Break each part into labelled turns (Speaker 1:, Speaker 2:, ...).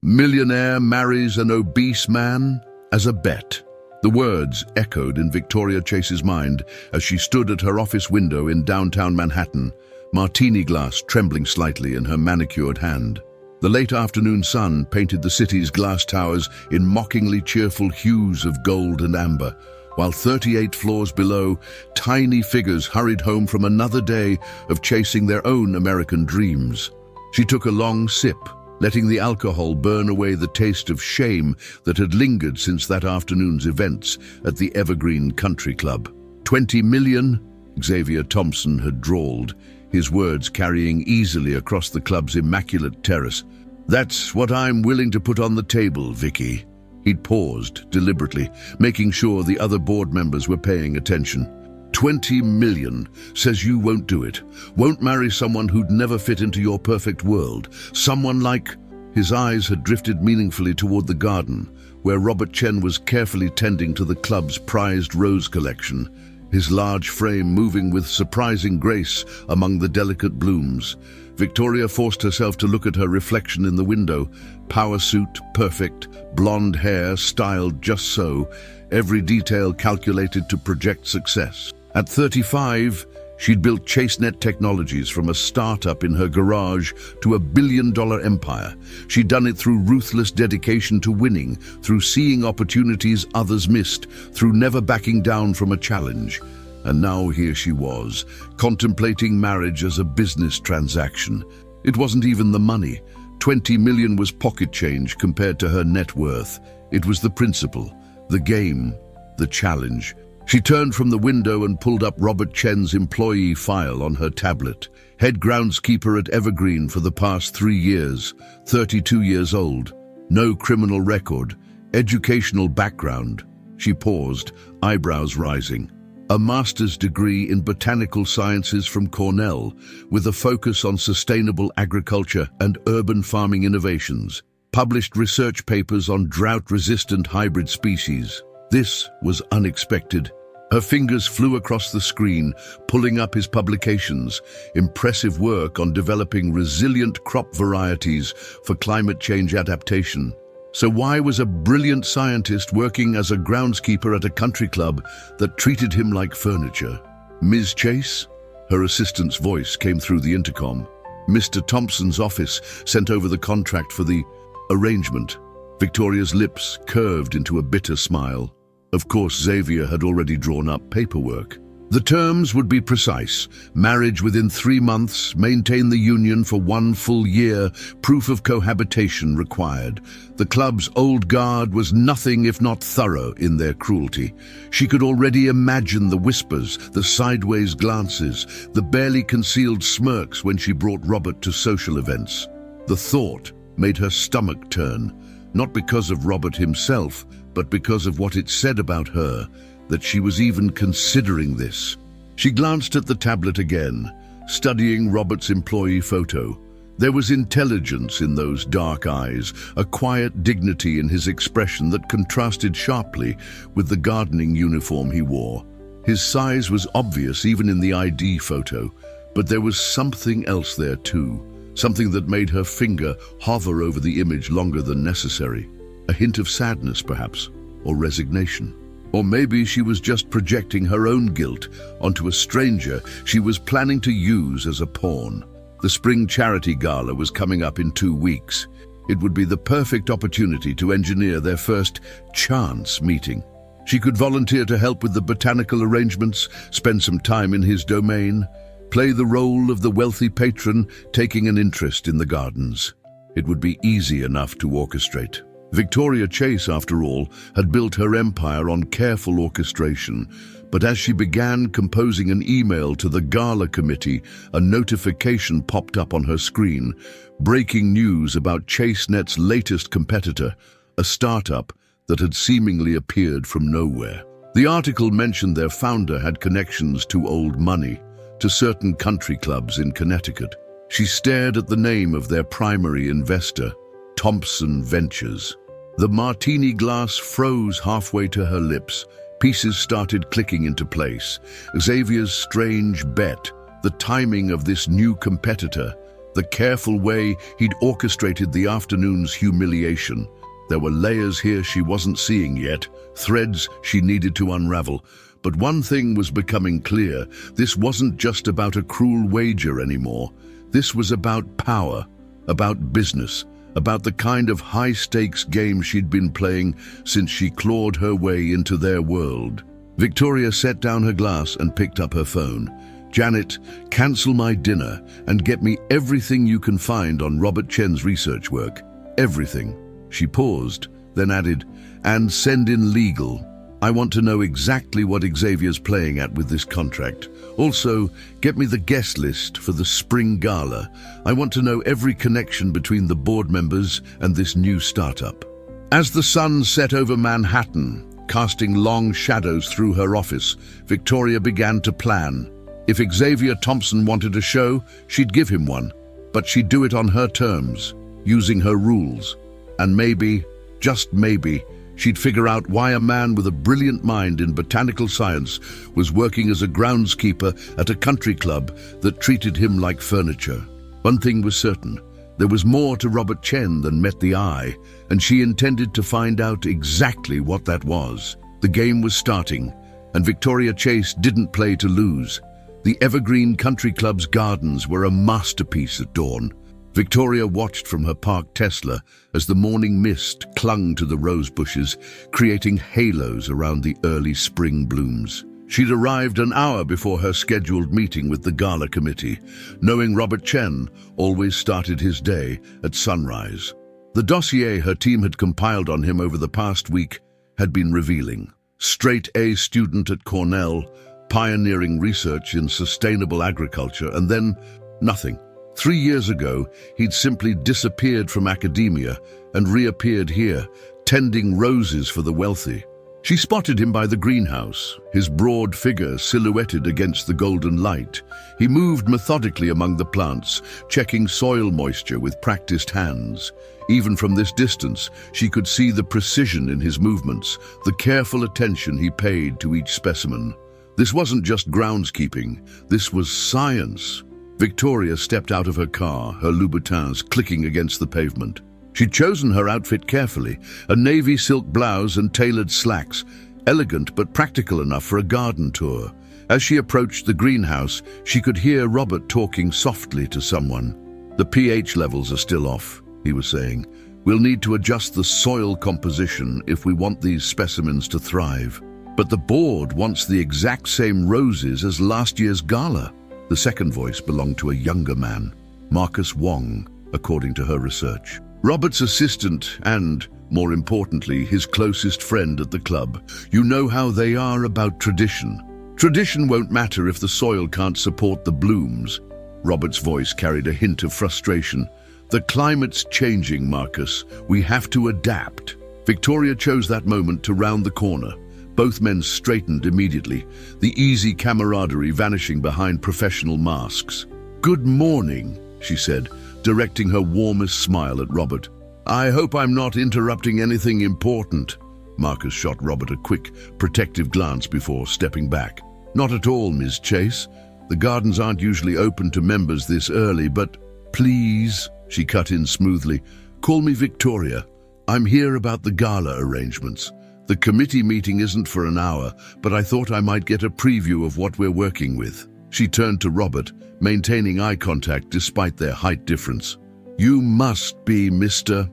Speaker 1: Millionaire marries an obese man as a bet. The words echoed in Victoria Chase's mind as she stood at her office window in downtown Manhattan, martini glass trembling slightly in her manicured hand. The late afternoon sun painted the city's glass towers in mockingly cheerful hues of gold and amber, while 38 floors below, tiny figures hurried home from another day of chasing their own American dreams. She took a long sip, letting the alcohol burn away the taste of shame that had lingered since that afternoon's events at the Evergreen Country Club. 20 million? Xavier Thompson had drawled, his words carrying easily across the club's immaculate terrace. That's what I'm willing to put on the table, Vicky. He'd paused deliberately, making sure the other board members were paying attention. 20 million says you won't do it, won't marry someone who'd never fit into your perfect world. Someone like... His eyes had drifted meaningfully toward the garden, where Robert Chen was carefully tending to the club's prized rose collection, his large frame moving with surprising grace among the delicate blooms. Victoria forced herself to look at her reflection in the window. Power suit, perfect, blonde hair styled just so, every detail calculated to project success. At 35, she'd built ChaseNet Technologies from a startup in her garage to a billion-dollar empire. She'd done it through ruthless dedication to winning, through seeing opportunities others missed, through never backing down from a challenge. And now here she was, contemplating marriage as a business transaction. It wasn't even the money. 20 million was pocket change compared to her net worth. It was the principle, the game, the challenge. She turned from the window and pulled up Robert Chen's employee file on her tablet. Head groundskeeper at Evergreen for the past 3 years, 32 years old. No criminal record, educational background. She paused, eyebrows rising. A master's degree in botanical sciences from Cornell, with a focus on sustainable agriculture and urban farming innovations. Published research papers on drought-resistant hybrid species. This was unexpected. Her fingers flew across the screen, pulling up his publications. Impressive work on developing resilient crop varieties for climate change adaptation. So why was a brilliant scientist working as a groundskeeper at a country club that treated him like furniture? Ms. Chase? Her assistant's voice came through the intercom. Mr. Thompson's office sent over the contract for the arrangement. Victoria's lips curved into a bitter smile. Of course, Xavier had already drawn up paperwork. The terms would be precise. Marriage within 3 months, maintain the union for 1 full year, proof of cohabitation required. The club's old guard was nothing if not thorough in their cruelty. She could already imagine the whispers, the sideways glances, the barely concealed smirks when she brought Robert to social events. The thought made her stomach turn, not because of Robert himself, but because of what it said about her, that she was even considering this. She glanced at the tablet again, studying Robert's employee photo. There was intelligence in those dark eyes, a quiet dignity in his expression that contrasted sharply with the gardening uniform he wore. His size was obvious even in the ID photo, but there was something else there too, something that made her finger hover over the image longer than necessary. A hint of sadness, perhaps, or resignation. Or maybe she was just projecting her own guilt onto a stranger she was planning to use as a pawn. The spring charity gala was coming up in 2 weeks. It would be the perfect opportunity to engineer their first chance meeting. She could volunteer to help with the botanical arrangements, spend some time in his domain, play the role of the wealthy patron taking an interest in the gardens. It would be easy enough to orchestrate. Victoria Chase, after all, had built her empire on careful orchestration, but as she began composing an email to the gala committee, a notification popped up on her screen, breaking news about ChaseNet's latest competitor, a startup that had seemingly appeared from nowhere. The article mentioned their founder had connections to old money, to certain country clubs in Connecticut. She stared at the name of their primary investor, Thompson Ventures. The martini glass froze halfway to her lips. Pieces started clicking into place. Xavier's strange bet, the timing of this new competitor, the careful way he'd orchestrated the afternoon's humiliation. There were layers here she wasn't seeing yet, threads she needed to unravel. But one thing was becoming clear: this wasn't just about a cruel wager anymore. This was about power, about business, about the kind of high-stakes game she'd been playing since she clawed her way into their world. Victoria set down her glass and picked up her phone. "Janet, cancel my dinner and get me everything you can find on Robert Chen's research work. Everything." She paused, then added, "And send in legal. I want to know exactly what Xavier's playing at with this contract. Also, get me the guest list for the spring gala. I want to know every connection between the board members and this new startup." As the sun set over Manhattan, casting long shadows through her office, Victoria began to plan. If Xavier Thompson wanted a show, she'd give him one, but she'd do it on her terms, using her rules. And maybe, just maybe, she'd figure out why a man with a brilliant mind in botanical science was working as a groundskeeper at a country club that treated him like furniture. One thing was certain: there was more to Robert Chen than met the eye, and she intended to find out exactly what that was. The game was starting, and Victoria Chase didn't play to lose. The Evergreen Country Club's gardens were a masterpiece at dawn. Victoria watched from her parked Tesla as the morning mist clung to the rose bushes, creating halos around the early spring blooms. She'd arrived an hour before her scheduled meeting with the gala committee, knowing Robert Chen always started his day at sunrise. The dossier her team had compiled on him over the past week had been revealing. Straight A student at Cornell, pioneering research in sustainable agriculture, and then nothing. 3 years ago, he'd simply disappeared from academia and reappeared here, tending roses for the wealthy. She spotted him by the greenhouse, his broad figure silhouetted against the golden light. He moved methodically among the plants, checking soil moisture with practiced hands. Even from this distance, she could see the precision in his movements, the careful attention he paid to each specimen. This wasn't just groundskeeping, this was science. Victoria stepped out of her car, her Louboutins clicking against the pavement. She'd chosen her outfit carefully, a navy silk blouse and tailored slacks, elegant but practical enough for a garden tour. As she approached the greenhouse, she could hear Robert talking softly to someone. "The pH levels are still off," he was saying. "We'll need to adjust the soil composition if we want these specimens to thrive. But the board wants the exact same roses as last year's gala." The second voice belonged to a younger man, Marcus Wong, according to her research. Robert's assistant and, more importantly, his closest friend at the club. "You know how they are about tradition. Tradition won't matter if the soil can't support the blooms." Robert's voice carried a hint of frustration. "The climate's changing, Marcus. We have to adapt." Victoria chose that moment to round the corner. Both men straightened immediately, the easy camaraderie vanishing behind professional masks. "Good morning," she said, directing her warmest smile at Robert. "I hope I'm not interrupting anything important." Marcus shot Robert a quick, protective glance before stepping back. "Not at all, Ms. Chase. The gardens aren't usually open to members this early, but please," she cut in smoothly, "call me Victoria. I'm here about the gala arrangements. The committee meeting isn't for an hour, but I thought I might get a preview of what we're working with." She turned to Robert, maintaining eye contact despite their height difference. "You must be Mr.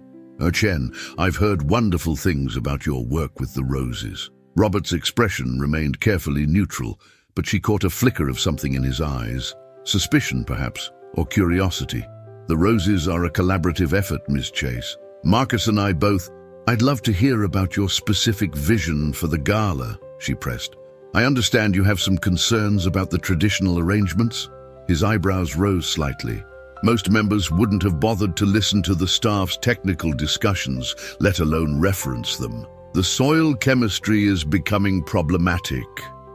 Speaker 1: Chen. I've heard wonderful things about your work with the roses." Robert's expression remained carefully neutral, but she caught a flicker of something in his eyes. Suspicion, perhaps, or curiosity. "The roses are a collaborative effort, Miss Chase. Marcus and I both—" "I'd love to hear about your specific vision for the gala," she pressed. "I understand you have some concerns about the traditional arrangements." His eyebrows rose slightly. Most members wouldn't have bothered to listen to the staff's technical discussions, let alone reference them. "The soil chemistry is becoming problematic,"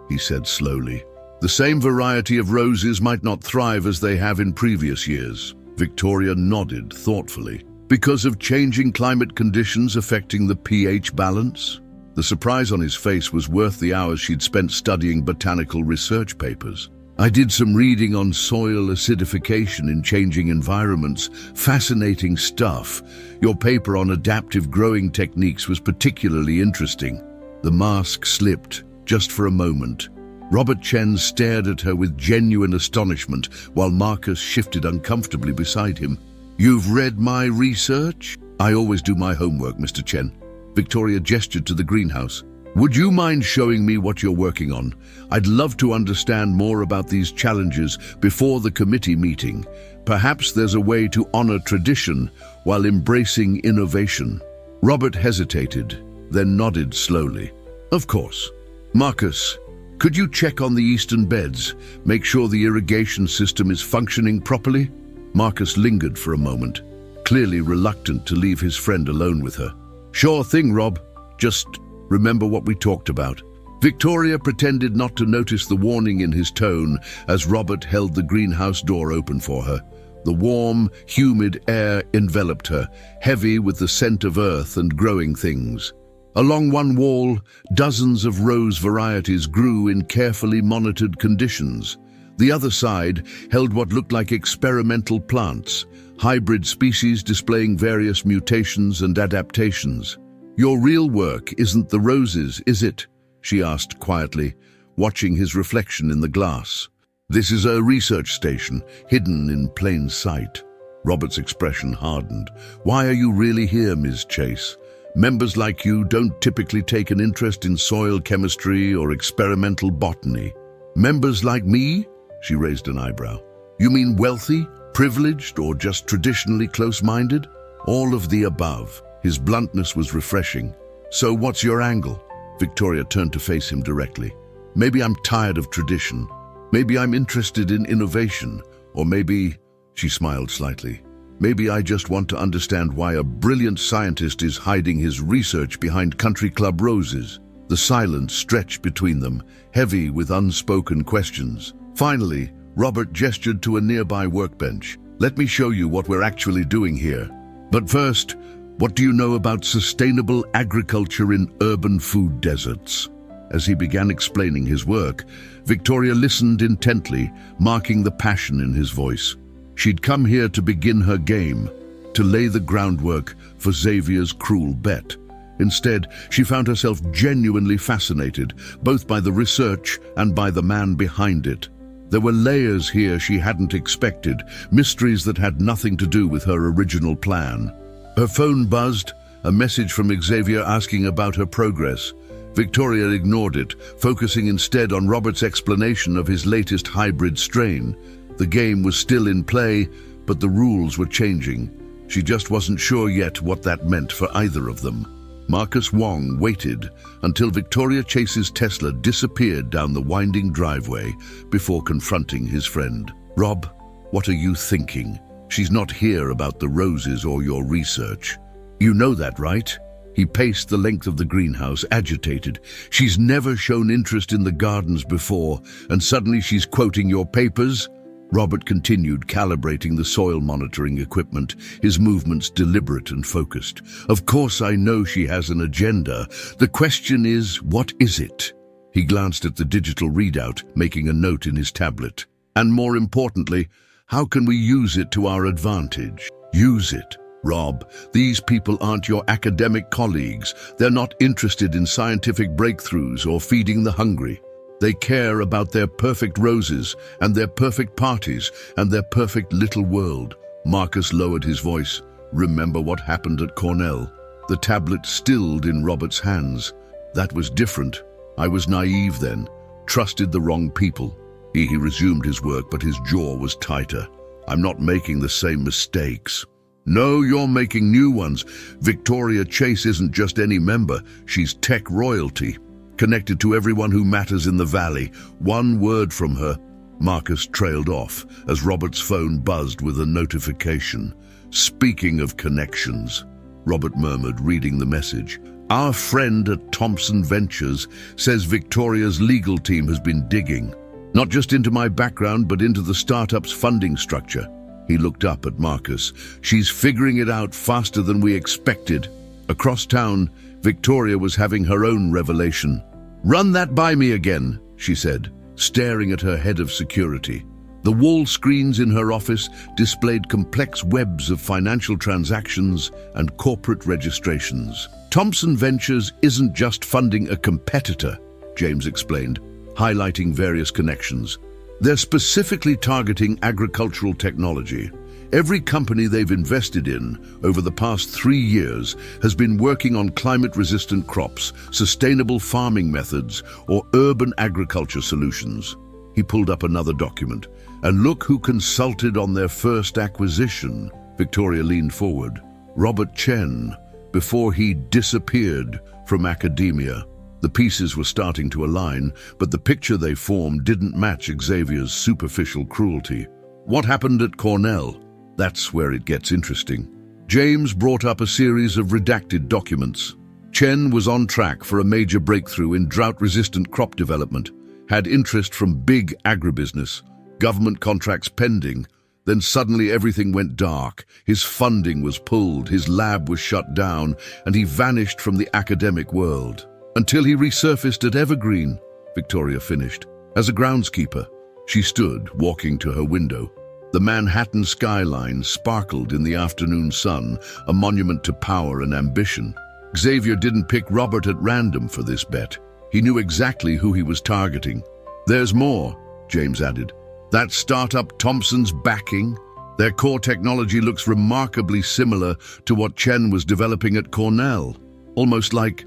Speaker 1: he said slowly. "The same variety of roses might not thrive as they have in previous years." Victoria nodded thoughtfully. "Because of changing climate conditions affecting the pH balance?" The surprise on his face was worth the hours she'd spent studying botanical research papers. I did some reading on soil acidification in changing environments. Fascinating stuff. Your paper on adaptive growing techniques was particularly interesting. The mask slipped, just for a moment. Robert Chen stared at her with genuine astonishment, while Marcus shifted uncomfortably beside him. You've read my research? I always do my homework, Mr. Chen. Victoria gestured to the greenhouse. Would you mind showing me what you're working on? I'd love to understand more about these challenges before the committee meeting. Perhaps there's a way to honor tradition while embracing innovation. Robert hesitated, then nodded slowly. Of course. Marcus, could you check on the eastern beds? Make sure the irrigation system is functioning properly? Marcus lingered for a moment, clearly reluctant to leave his friend alone with her. Sure thing, Rob. Just remember what we talked about. Victoria pretended not to notice the warning in his tone as Robert held the greenhouse door open for her. The warm, humid air enveloped her, heavy with the scent of earth and growing things. Along one wall, dozens of rose varieties grew in carefully monitored conditions. The other side held what looked like experimental plants, hybrid species displaying various mutations and adaptations. Your real work isn't the roses, is it? She asked quietly, watching his reflection in the glass. This is a research station, hidden in plain sight. Robert's expression hardened. Why are you really here, Ms. Chase? Members like you don't typically take an interest in soil chemistry or experimental botany. Members like me? She raised an eyebrow. You mean wealthy, privileged, or just traditionally close-minded? All of the above. His bluntness was refreshing. So what's your angle? Victoria turned to face him directly. Maybe I'm tired of tradition. Maybe I'm interested in innovation. Or maybe, she smiled slightly, maybe I just want to understand why a brilliant scientist is hiding his research behind country club roses. The silence stretched between them, heavy with unspoken questions. Finally, Robert gestured to a nearby workbench. Let me show you what we're actually doing here. But first, what do you know about sustainable agriculture in urban food deserts? As he began explaining his work, Victoria listened intently, marking the passion in his voice. She'd come here to begin her game, to lay the groundwork for Xavier's cruel bet. Instead, she found herself genuinely fascinated, both by the research and by the man behind it. There were layers here she hadn't expected, mysteries that had nothing to do with her original plan. Her phone buzzed, a message from Xavier asking about her progress. Victoria ignored it, focusing instead on Robert's explanation of his latest hybrid strain. The game was still in play, but the rules were changing. She just wasn't sure yet what that meant for either of them. Marcus Wong waited until Victoria Chase's Tesla disappeared down the winding driveway before confronting his friend. Rob, what are you thinking? She's not here about the roses or your research. You know that, right? He paced the length of the greenhouse, agitated. She's never shown interest in the gardens before, and suddenly she's quoting your papers? Robert continued calibrating the soil monitoring equipment, his movements deliberate and focused. Of course I know she has an agenda. The question is, what is it? He glanced at the digital readout, making a note in his tablet. And more importantly, how can we use it to our advantage? Use it. Rob, these people aren't your academic colleagues. They're not interested in scientific breakthroughs or feeding the hungry. They care about their perfect roses and their perfect parties and their perfect little world. Marcus lowered his voice. Remember what happened at Cornell? The tablet stilled in Robert's hands. That was different. I was naive then, trusted the wrong people. He resumed his work, but his jaw was tighter. I'm not making the same mistakes. No, you're making new ones. Victoria Chase isn't just any member. She's tech royalty, connected to everyone who matters in the valley. One word from her. Marcus trailed off as Robert's phone buzzed with a notification. Speaking of connections, Robert murmured, reading the message. Our friend at Thompson Ventures says Victoria's legal team has been digging. Not just into my background, but into the startup's funding structure. He looked up at Marcus. She's figuring it out faster than we expected. Across town, Victoria was having her own revelation. Run that by me again, she said. staring at her head of security. The wall screens in her office displayed complex webs of financial transactions and corporate registrations. Thompson Ventures isn't just funding a competitor, James explained, highlighting various connections. They're specifically targeting agricultural technology. Every company they've invested in over the past 3 years has been working on climate-resistant crops, sustainable farming methods, or urban agriculture solutions. He pulled up another document. And look who consulted on their first acquisition. Victoria leaned forward. Robert Chen, before he disappeared from academia. The pieces were starting to align, but the picture they formed didn't match Xavier's superficial cruelty. What happened at Cornell? That's where it gets interesting. James brought up a series of redacted documents. Chen was on track for a major breakthrough in drought-resistant crop development, had interest from big agribusiness, government contracts pending. Then suddenly everything went dark. His funding was pulled, his lab was shut down, and he vanished from the academic world. Until he resurfaced at Evergreen, Victoria finished. As a groundskeeper, she stood, walking to her window. The Manhattan skyline sparkled in the afternoon sun, a monument to power and ambition. Xavier didn't pick Robert at random for this bet. He knew exactly who he was targeting. There's more, James added. That startup Thompson's backing, their core technology looks remarkably similar to what Chen was developing at Cornell. Almost like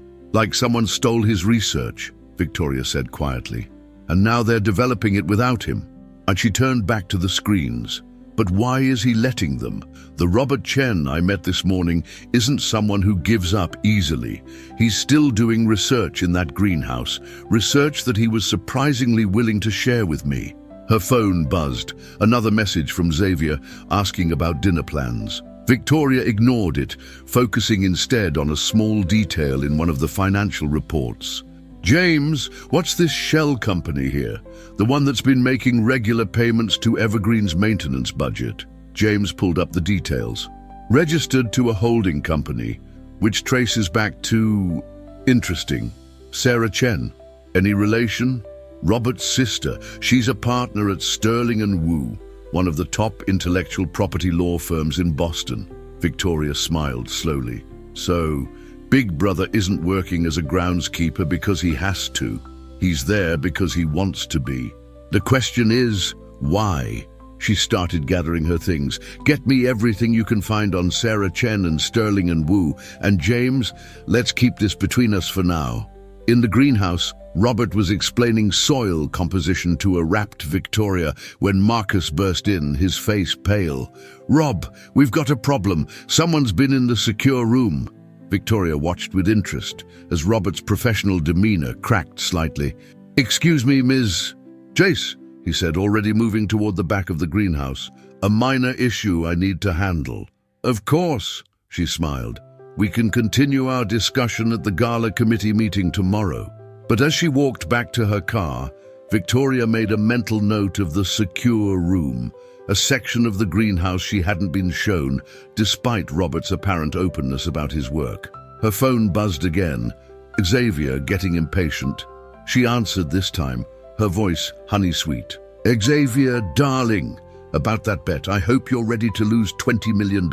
Speaker 1: someone stole his research, Victoria said quietly. And now they're developing it without him. And she turned back to the screens. But why is he letting them? The Robert Chen I met this morning isn't someone who gives up easily. He's still doing research in that greenhouse, research that he was surprisingly willing to share with me. Her phone buzzed, another message from Xavier asking about dinner plans. Victoria ignored it, focusing instead on a small detail in one of the financial reports. James, what's this shell company here? The one that's been making regular payments to Evergreen's maintenance budget. James pulled up the details. Registered to a holding company, which traces back to... Interesting. Sarah Chen. Any relation? Robert's sister. She's a partner at Sterling & Wu, one of the top intellectual property law firms in Boston. Victoria smiled slowly. So, Big Brother isn't working as a groundskeeper because he has to. He's there because he wants to be. The question is, why? She started gathering her things. Get me everything you can find on Sarah Chen and Sterling & Wu. And James, let's keep this between us for now. In the greenhouse, Robert was explaining soil composition to a rapt Victoria when Marcus burst in, his face pale. "Rob, we've got a problem. Someone's been in the secure room." Victoria watched with interest as Robert's professional demeanor cracked slightly. "Excuse me, Ms. Jace," he said, already moving toward the back of the greenhouse. "A minor issue I need to handle." "Of course," she smiled. "We can continue our discussion at the gala committee meeting tomorrow." But as she walked back to her car, Victoria made a mental note of the secure room, a section of the greenhouse she hadn't been shown, despite Robert's apparent openness about his work. Her phone buzzed again, Xavier getting impatient. She answered this time, her voice honey-sweet. "Xavier, darling, about that bet, I hope you're ready to lose $20 million.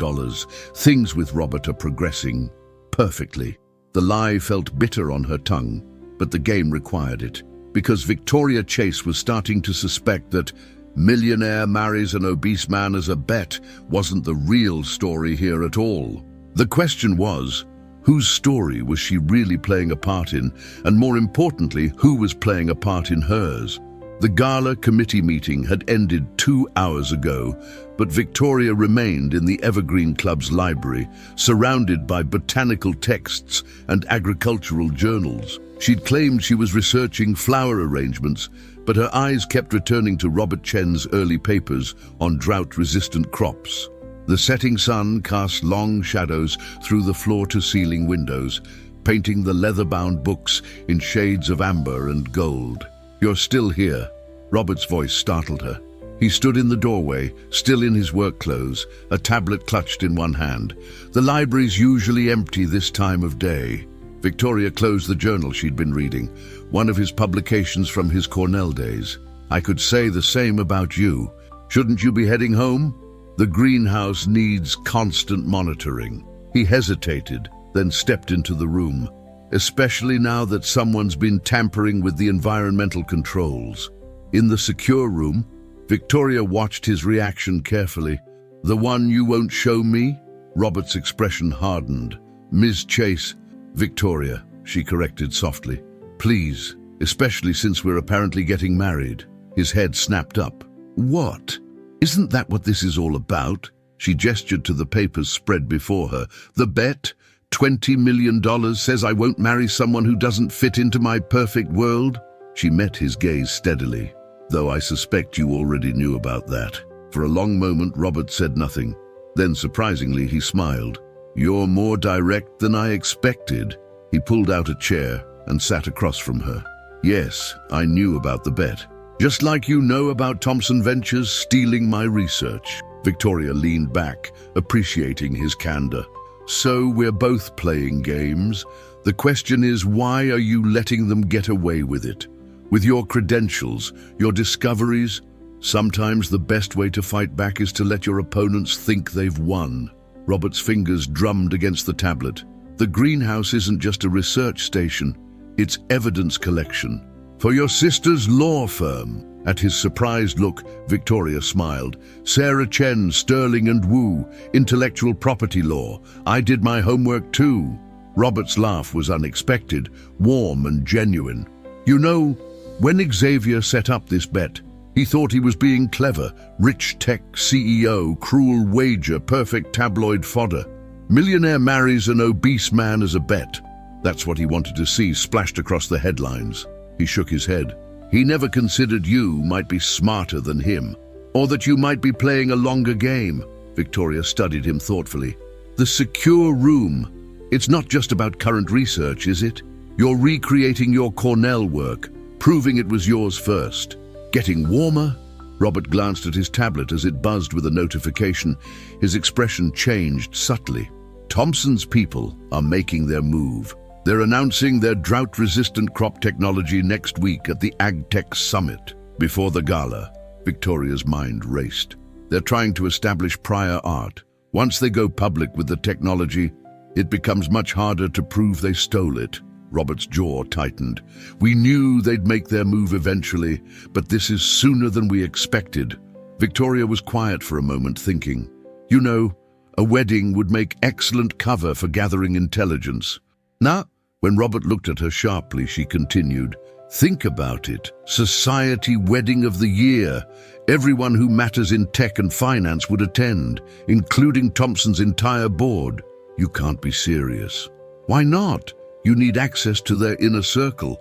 Speaker 1: Things with Robert are progressing perfectly." The lie felt bitter on her tongue, but the game required it, because Victoria Chase was starting to suspect that Millionaire Marries an Obese Man as a bet wasn't the real story here at all. The question was, whose story was she really playing a part in, and more importantly, who was playing a part in hers? The gala committee meeting had ended 2 hours ago, but Victoria remained in the Evergreen Club's library, surrounded by botanical texts and agricultural journals. She'd claimed she was researching flower arrangements, but her eyes kept returning to Robert Chen's early papers on drought-resistant crops. The setting sun cast long shadows through the floor-to-ceiling windows, painting the leather-bound books in shades of amber and gold. "You're still here," Robert's voice startled her. He stood in the doorway, still in his work clothes, a tablet clutched in one hand. The library's usually empty this time of day. Victoria closed the journal she'd been reading, one of his publications from his Cornell days. I could say the same about you. Shouldn't you be heading home? The greenhouse needs constant monitoring. He hesitated, then stepped into the room, especially now that someone's been tampering with the environmental controls. In the secure room, Victoria watched his reaction carefully. The one you won't show me? Robert's expression hardened. Ms. Chase, Victoria, she corrected softly. Please, especially since we're apparently getting married. His head snapped up. What? Isn't that what this is all about? She gestured to the papers spread before her. The bet, $20 million, says I won't marry someone who doesn't fit into my perfect world? She met his gaze steadily, though I suspect you already knew about that. For a long moment, Robert said nothing. Then, surprisingly, he smiled. You're more direct than I expected. He pulled out a chair and sat across from her. Yes, I knew about the bet. Just like you know about Thompson Ventures stealing my research. Victoria leaned back, appreciating his candor. So we're both playing games. The question is, why are you letting them get away with it? With your credentials, your discoveries, sometimes the best way to fight back is to let your opponents think they've won. Robert's fingers drummed against the tablet. The greenhouse isn't just a research station, it's evidence collection. For your sister's law firm. At his surprised look, Victoria smiled. Sarah Chen, Sterling and Wu, intellectual property law. I did my homework too. Robert's laugh was unexpected, warm and genuine. You know, when Xavier set up this bet, he thought he was being clever. Rich tech CEO, cruel wager, perfect tabloid fodder. Millionaire marries an obese man as a bet. That's what he wanted to see splashed across the headlines. He shook his head. He never considered you might be smarter than him, or that you might be playing a longer game. Victoria studied him thoughtfully. The secure room. It's not just about current research, is it? You're recreating your Cornell work, proving it was yours first. Getting warmer? Robert glanced at his tablet as it buzzed with a notification. His expression changed subtly. Thompson's people are making their move. They're announcing their drought-resistant crop technology next week at the AgTech Summit. Before the gala, Victoria's mind raced. They're trying to establish prior art. Once they go public with the technology, it becomes much harder to prove they stole it. Robert's jaw tightened. We knew they'd make their move eventually, but this is sooner than we expected. Victoria was quiet for a moment, thinking. You know, a wedding would make excellent cover for gathering intelligence. Now, when Robert looked at her sharply, she continued, think about it. Society wedding of the year. Everyone who matters in tech and finance would attend, including Thompson's entire board. You can't be serious. Why not? You need access to their inner circle.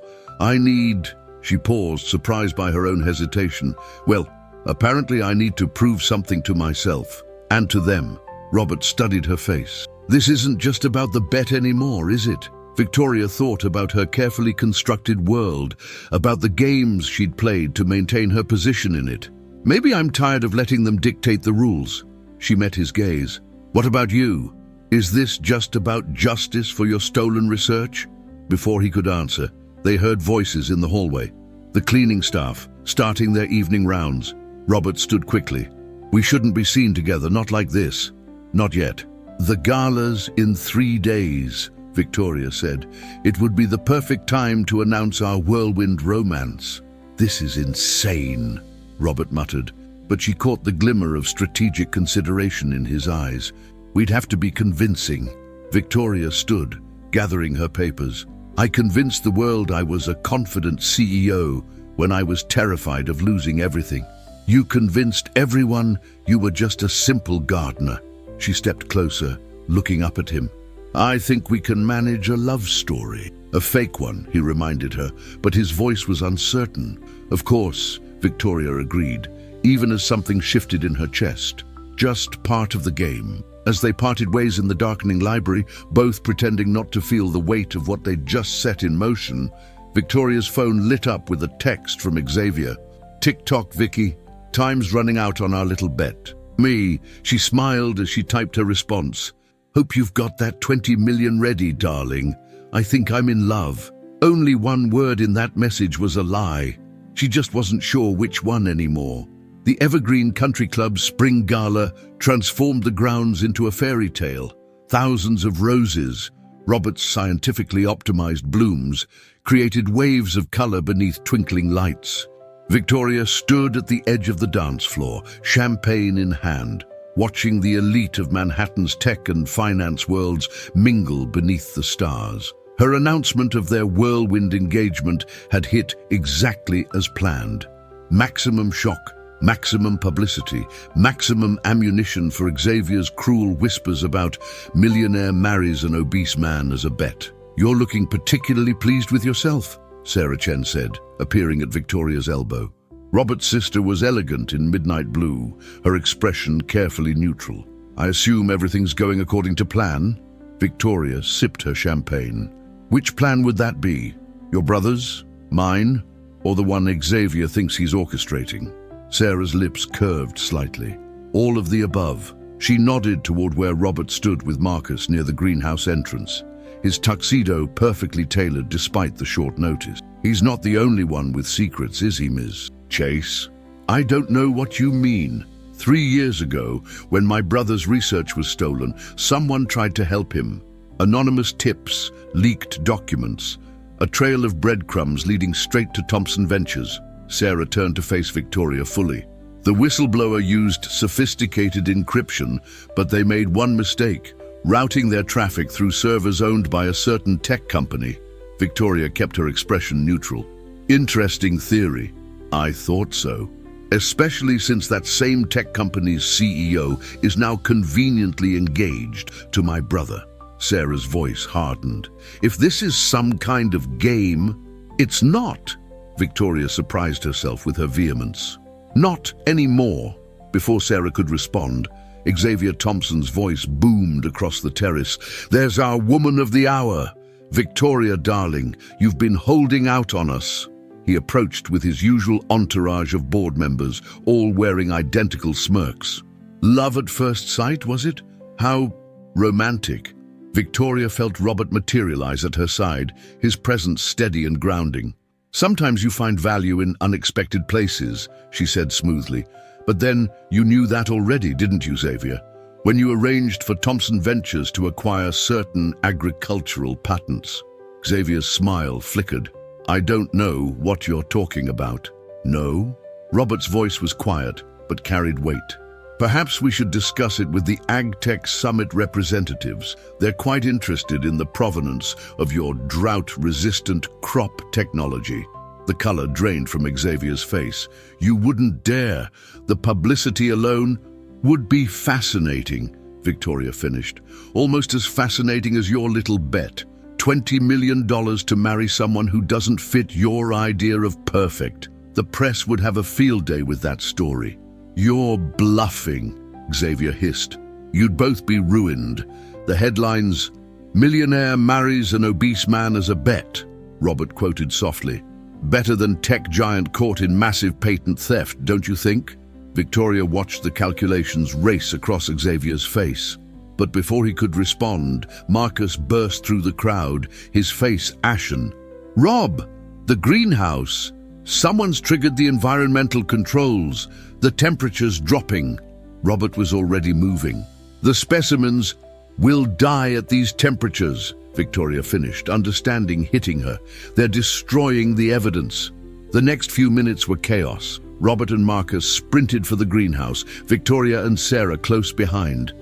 Speaker 1: She paused, surprised by her own hesitation. Well, apparently I need to prove something to myself, and to them. Robert studied her face. This isn't just about the bet anymore, is it? Victoria thought about her carefully constructed world, about the games she'd played to maintain her position in it. Maybe I'm tired of letting them dictate the rules. She met his gaze. What about you? Is this just about justice for your stolen research? Before he could answer, they heard voices in the hallway. The cleaning staff, starting their evening rounds. Robert stood quickly. We shouldn't be seen together, not like this. Not yet. The gala's in 3 days, Victoria said. It would be the perfect time to announce our whirlwind romance. This is insane, Robert muttered, but she caught the glimmer of strategic consideration in his eyes. We'd have to be convincing. Victoria stood, gathering her papers. I convinced the world I was a confident CEO when I was terrified of losing everything. You convinced everyone you were just a simple gardener. She stepped closer, looking up at him. I think we can manage a love story. A fake one, he reminded her, but his voice was uncertain. Of course, Victoria agreed, even as something shifted in her chest. Just part of the game. As they parted ways in the darkening library, both pretending not to feel the weight of what they'd just set in motion, Victoria's phone lit up with a text from Xavier. Tick-tock, Vicky. Time's running out on our little bet. Me, she smiled as she typed her response. Hope you've got that 20 million ready, darling. I think I'm in love. Only one word in that message was a lie. She just wasn't sure which one anymore. The Evergreen Country Club's spring gala transformed the grounds into a fairy tale. Thousands of roses, Robert's scientifically optimized blooms, created waves of color beneath twinkling lights. Victoria stood at the edge of the dance floor, champagne in hand, watching the elite of Manhattan's tech and finance worlds mingle beneath the stars. Her announcement of their whirlwind engagement had hit exactly as planned. Maximum shock, maximum publicity, maximum ammunition for Xavier's cruel whispers about Millionaire Marries an Obese Man as a bet. "You're looking particularly pleased with yourself," Sarah Chen said, appearing at Victoria's elbow. Robert's sister was elegant in midnight blue, her expression carefully neutral. "I assume everything's going according to plan?" Victoria sipped her champagne. "Which plan would that be? Your brother's? Mine? Or the one Xavier thinks he's orchestrating?" Sarah's lips curved slightly. "All of the above." She nodded toward where Robert stood with Marcus near the greenhouse entrance, his tuxedo perfectly tailored despite the short notice. "He's not the only one with secrets, is he, Ms. Chase?" "I don't know what you mean. 3 years ago, when my brother's research was stolen, someone tried to help him. Anonymous tips, leaked documents, a trail of breadcrumbs leading straight to Thompson Ventures." Sarah turned to face Victoria fully. "The whistleblower used sophisticated encryption, but they made one mistake, routing their traffic through servers owned by a certain tech company." Victoria kept her expression neutral. "Interesting theory. I thought so. Especially since that same tech company's CEO is now conveniently engaged to my brother." Sarah's voice hardened. "If this is some kind of game, it's not." Victoria surprised herself with her vehemence. "Not anymore." Before Sarah could respond, Xavier Thompson's voice boomed across the terrace. "There's our woman of the hour. Victoria, darling, you've been holding out on us." He approached with his usual entourage of board members, all wearing identical smirks. Love at first sight, was it? How romantic. Victoria felt Robert materialize at her side, his presence steady and grounding. "Sometimes you find value in unexpected places," she said smoothly. "But then you knew that already, didn't you, Xavier? When you arranged for Thompson Ventures to acquire certain agricultural patents." Xavier's smile flickered. "I don't know what you're talking about." "No?" Robert's voice was quiet, but carried weight. "Perhaps we should discuss it with the AgTech Summit representatives. They're quite interested in the provenance of your drought-resistant crop technology." The color drained from Xavier's face. "You wouldn't dare. The publicity alone would be fascinating," Victoria finished. "Almost as fascinating as your little bet. $20 million to marry someone who doesn't fit your idea of perfect. The press would have a field day with that story." "You're bluffing," Xavier hissed. "You'd both be ruined. The headlines, 'Millionaire Marries an Obese Man as a Bet,'" Robert quoted softly. "Better than tech giant caught in massive patent theft, don't you think?" Victoria watched the calculations race across Xavier's face. But before he could respond, Marcus burst through the crowd, his face ashen. "Rob, the greenhouse! Someone's triggered the environmental controls. The temperature's dropping." Robert was already moving. "The specimens will die at these temperatures," Victoria finished, understanding hitting her. "They're destroying the evidence." The next few minutes were chaos. Robert and Marcus sprinted for the greenhouse, Victoria and Sarah close behind.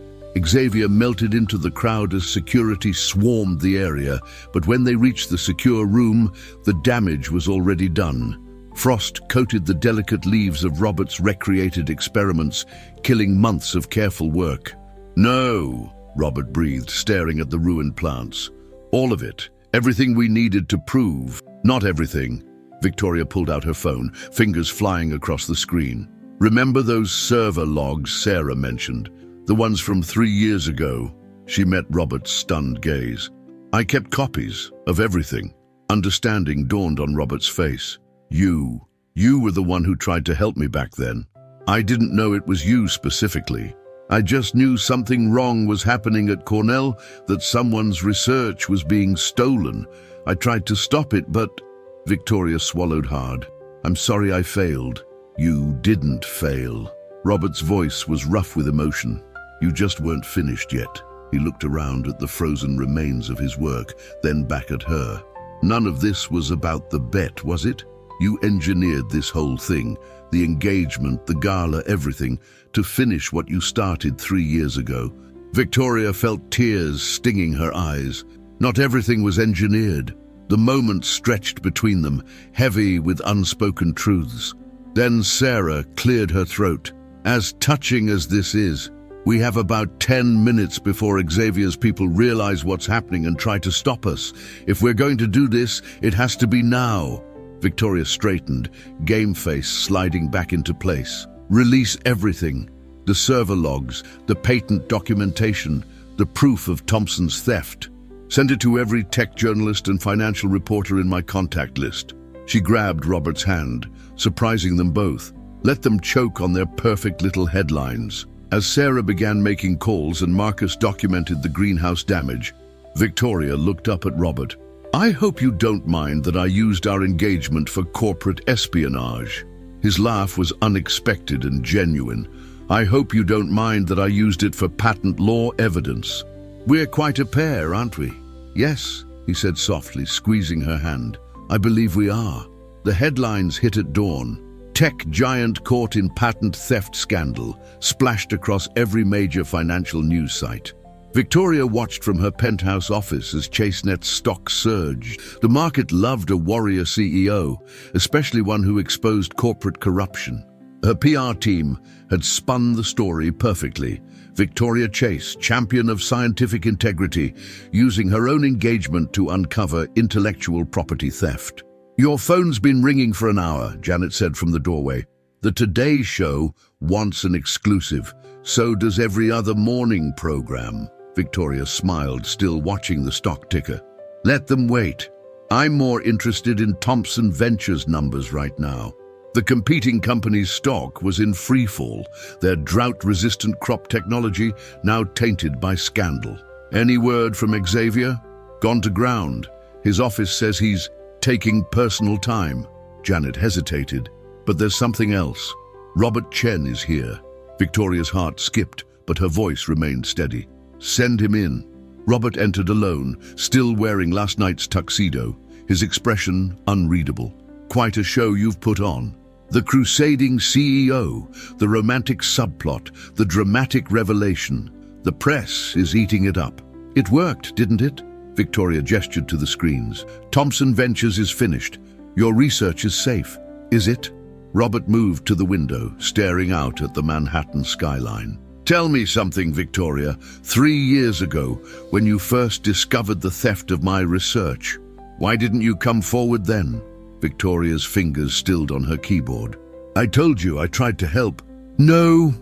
Speaker 1: Xavier melted into the crowd as security swarmed the area, but when they reached the secure room, the damage was already done. Frost coated the delicate leaves of Robert's recreated experiments, killing months of careful work. "No," Robert breathed, staring at the ruined plants. "All of it. Everything we needed to prove." "Not everything." Victoria pulled out her phone, fingers flying across the screen. "Remember those server logs Sarah mentioned? The ones from 3 years ago?" She met Robert's stunned gaze. "I kept copies of everything." Understanding dawned on Robert's face. You were the one who tried to help me back then." "I didn't know it was you specifically. I just knew something wrong was happening at Cornell, that someone's research was being stolen. I tried to stop it, but..." Victoria swallowed hard. I'm sorry I failed. You didn't fail. Robert's voice was rough with emotion. You just weren't finished yet. He looked around at the frozen remains of his work, then back at her. None of this was about the bet, was it? You engineered this whole thing, the engagement, the gala, everything, to finish what you started 3 years ago. Victoria felt tears stinging her eyes. Not everything was engineered. The moment stretched between them, heavy with unspoken truths. Then Sarah cleared her throat. As touching as this is, we have about 10 minutes before Xavier's people realize what's happening and try to stop us. If we're going to do this, it has to be now. Victoria straightened, game face sliding back into place. Release everything. The server logs, the patent documentation, the proof of Thompson's theft. Send it to every tech journalist and financial reporter in my contact list. She grabbed Robert's hand, surprising them both. Let them choke on their perfect little headlines. As Sarah began making calls and Marcus documented the greenhouse damage, Victoria looked up at Robert. I hope you don't mind that I used our engagement for corporate espionage. His laugh was unexpected and genuine. I hope you don't mind that I used it for patent law evidence. We're quite a pair, aren't we? Yes, he said softly, squeezing her hand. I believe we are. The headlines hit at dawn. Tech giant caught in patent theft scandal, splashed across every major financial news site. Victoria watched from her penthouse office as ChaseNet's stock surged. The market loved a warrior CEO, especially one who exposed corporate corruption. Her PR team had spun the story perfectly. Victoria Chase, champion of scientific integrity, using her own engagement to uncover intellectual property theft. Your phone's been ringing for an hour, Janet said from the doorway. The Today Show wants an exclusive. So does every other morning program. Victoria smiled, still watching the stock ticker. Let them wait. I'm more interested in Thompson Ventures numbers right now. The competing company's stock was in freefall, their drought-resistant crop technology now tainted by scandal. Any word from Xavier? Gone to ground. His office says he's taking personal time. Janet hesitated. But there's something else. Robert Chen is here. Victoria's heart skipped, but her voice remained steady. Send him in. Robert entered alone, still wearing last night's tuxedo, his expression unreadable. Quite a show you've put on. The crusading CEO, the romantic subplot, the dramatic revelation. The press is eating it up. It worked, didn't it? Victoria gestured to the screens. Thompson Ventures is finished. Your research is safe. Is it? Robert moved to the window, staring out at the Manhattan skyline. Tell me something, Victoria. 3 years ago, when you first discovered the theft of my research, why didn't you come forward then? Victoria's fingers stilled on her keyboard. I told you I tried to help. No.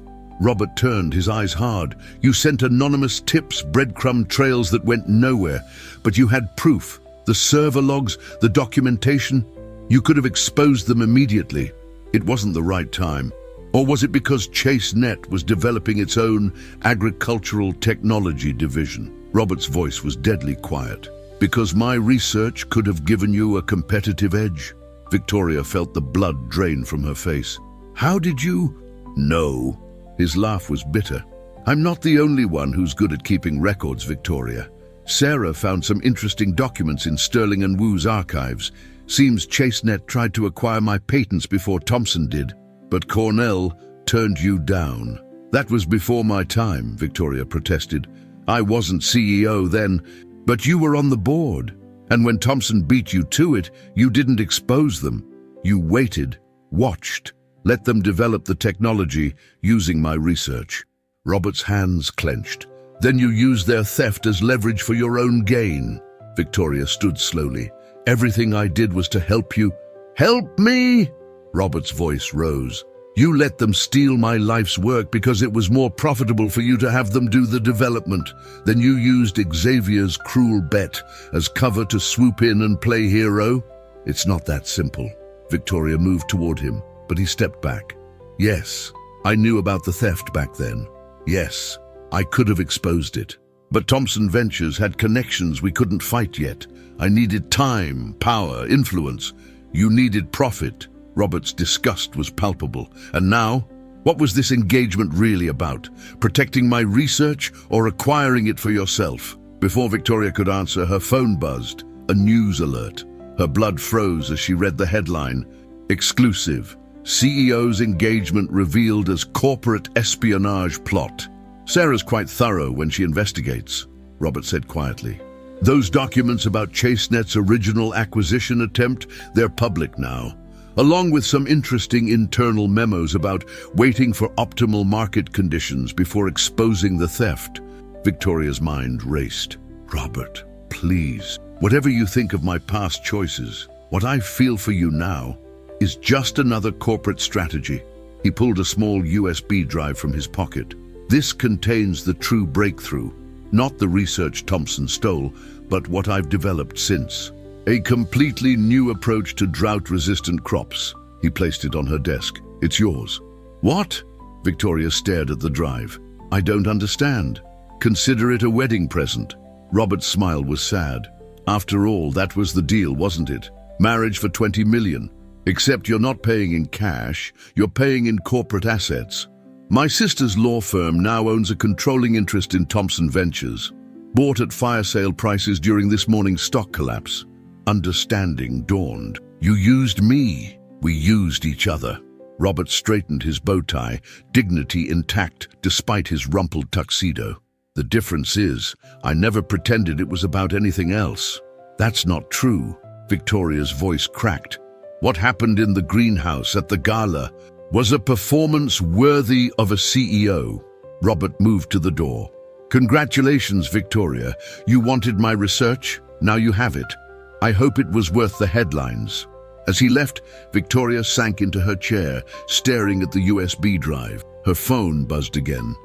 Speaker 1: Robert turned, his eyes hard. You sent anonymous tips, breadcrumb trails that went nowhere, but you had proof. The server logs, the documentation. You could have exposed them immediately. It wasn't the right time. Or was it because ChaseNet was developing its own agricultural technology division? Robert's voice was deadly quiet. Because my research could have given you a competitive edge? Victoria felt the blood drain from her face. How did you know? His laugh was bitter. I'm not the only one who's good at keeping records, Victoria. Sarah found some interesting documents in Sterling and Wu's archives. Seems ChaseNet tried to acquire my patents before Thompson did. But Cornell turned you down. That was before my time, Victoria protested. I wasn't CEO then, but you were on the board. And when Thompson beat you to it, you didn't expose them. You waited, watched, let them develop the technology using my research. Robert's hands clenched. Then you used their theft as leverage for your own gain. Victoria stood slowly. Everything I did was to help you. Help me? Robert's voice rose. You let them steal my life's work because it was more profitable for you to have them do the development. Then you used Xavier's cruel bet as cover to swoop in and play hero. It's not that simple. Victoria moved toward him, but he stepped back. Yes, I knew about the theft back then. Yes, I could have exposed it. But Thompson Ventures had connections we couldn't fight yet. I needed time, power, influence. You needed profit. Robert's disgust was palpable. And now, what was this engagement really about? Protecting my research or acquiring it for yourself? Before Victoria could answer, her phone buzzed. A news alert. Her blood froze as she read the headline. Exclusive. CEO's engagement revealed as corporate espionage plot. Sarah's quite thorough when she investigates, Robert said quietly. Those documents about ChaseNet's original acquisition attempt, they're public now, along with some interesting internal memos about waiting for optimal market conditions before exposing the theft. Victoria's mind raced. Robert, please, whatever you think of my past choices, what I feel for you now is just another corporate strategy. He pulled a small USB drive from his pocket. This contains the true breakthrough, not the research Thompson stole, but what I've developed since. A completely new approach to drought-resistant crops. He placed it on her desk. It's yours. What? Victoria stared at the drive. I don't understand. Consider it a wedding present. Robert's smile was sad. After all, that was the deal, wasn't it? Marriage for 20 million. Except you're not paying in cash, you're paying in corporate assets. My sister's law firm now owns a controlling interest in Thompson Ventures, bought at fire sale prices during this morning's stock collapse. Understanding dawned. You used me. We used each other. Robert straightened his bow tie, dignity intact despite his rumpled tuxedo. The difference is, I never pretended it was about anything else. That's not true. Victoria's voice cracked. What happened in the greenhouse at the gala was a performance worthy of a CEO. Robert moved to the door. Congratulations, Victoria. You wanted my research? Now you have it. I hope it was worth the headlines. As he left, Victoria sank into her chair, staring at the USB drive. Her phone buzzed again.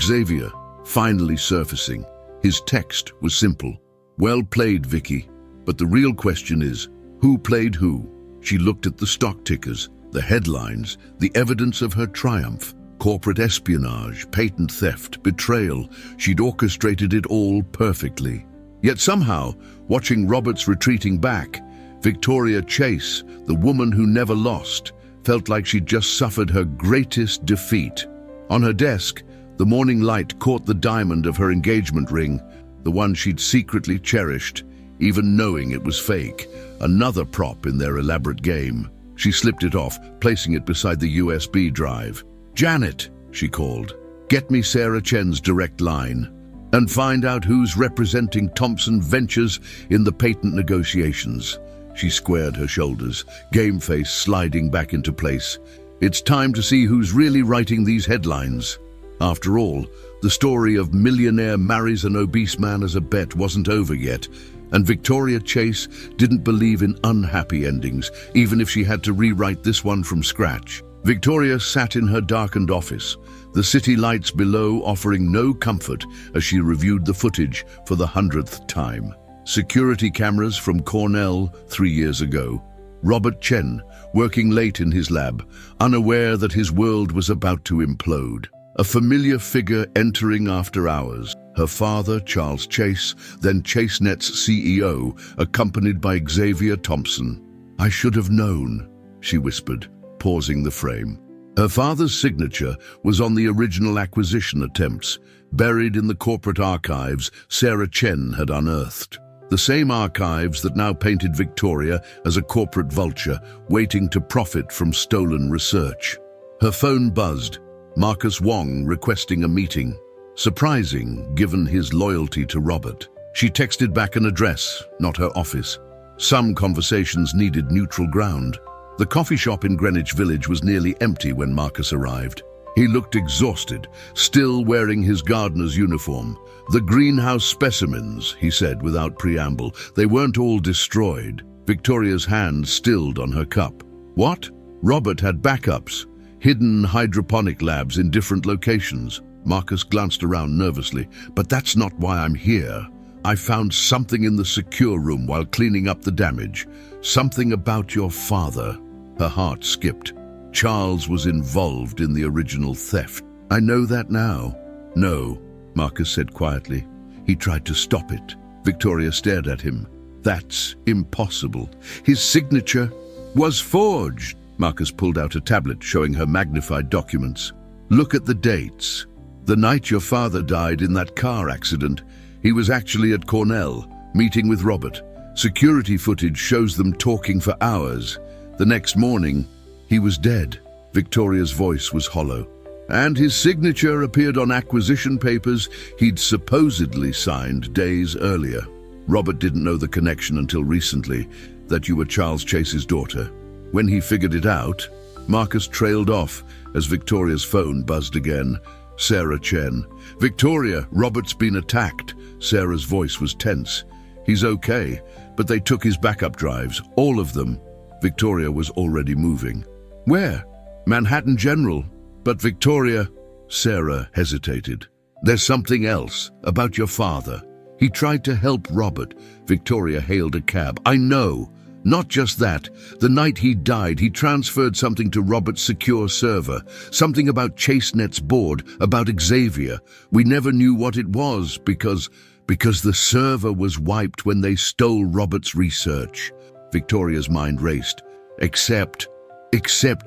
Speaker 1: Xavier, finally surfacing. His text was simple. Well played, Vicky. But the real question is, who played who? She looked at the stock tickers, the headlines, the evidence of her triumph. Corporate espionage, patent theft, betrayal. She'd orchestrated it all perfectly. Yet somehow, watching Robert's retreating back, Victoria Chase, the woman who never lost, felt like she'd just suffered her greatest defeat. On her desk, the morning light caught the diamond of her engagement ring, the one she'd secretly cherished, even knowing it was fake, another prop in their elaborate game. She slipped it off, placing it beside the USB drive. Janet, she called, get me Sarah Chen's direct line and find out who's representing Thompson Ventures in the patent negotiations. She squared her shoulders, game face sliding back into place. It's time to see who's really writing these headlines. After all, the story of Millionaire Marries an Obese Man as a bet wasn't over yet, and Victoria Chase didn't believe in unhappy endings, even if she had to rewrite this one from scratch. Victoria sat in her darkened office, the city lights below offering no comfort as she reviewed the footage for the 100th time. Security cameras from Cornell 3 years ago. Robert Chen, working late in his lab, unaware that his world was about to implode. A familiar figure entering after hours. Her father, Charles Chase, then ChaseNet's CEO, accompanied by Xavier Thompson. I should have known, she whispered, pausing the frame. Her father's signature was on the original acquisition attempts, buried in the corporate archives Sarah Chen had unearthed. The same archives that now painted Victoria as a corporate vulture, waiting to profit from stolen research. Her phone buzzed, Marcus Wong requesting a meeting. Surprising, given his loyalty to Robert. She texted back an address, not her office. Some conversations needed neutral ground. The coffee shop in Greenwich Village was nearly empty when Marcus arrived. He looked exhausted, still wearing his gardener's uniform. The greenhouse specimens, he said without preamble. They weren't all destroyed. Victoria's hand stilled on her cup. What? Robert had backups, hidden hydroponic labs in different locations. Marcus glanced around nervously. But that's not why I'm here. I found something in the secure room while cleaning up the damage. Something about your father. Her heart skipped. Charles was involved in the original theft. I know that now. No, Marcus said quietly. He tried to stop it. Victoria stared at him. That's impossible. His signature was forged. Marcus pulled out a tablet showing her magnified documents. Look at the dates. The night your father died in that car accident, he was actually at Cornell, meeting with Robert. Security footage shows them talking for hours. The next morning, he was dead. Victoria's voice was hollow. And his signature appeared on acquisition papers he'd supposedly signed days earlier. Robert didn't know the connection until recently, that you were Charles Chase's daughter. When he figured it out, Marcus trailed off as Victoria's phone buzzed again. Sarah Chen. Victoria, Robert's been attacked. Sarah's voice was tense. He's okay, but they took his backup drives, all of them. Victoria was already moving. Where? Manhattan General. But Victoria... Sarah hesitated. There's something else about your father. He tried to help Robert. Victoria hailed a cab. I know. Not just that. The night he died, he transferred something to Robert's secure server. Something about ChaseNet's board, about Xavier. We never knew what it was because the server was wiped when they stole Robert's research. Victoria's mind raced. Except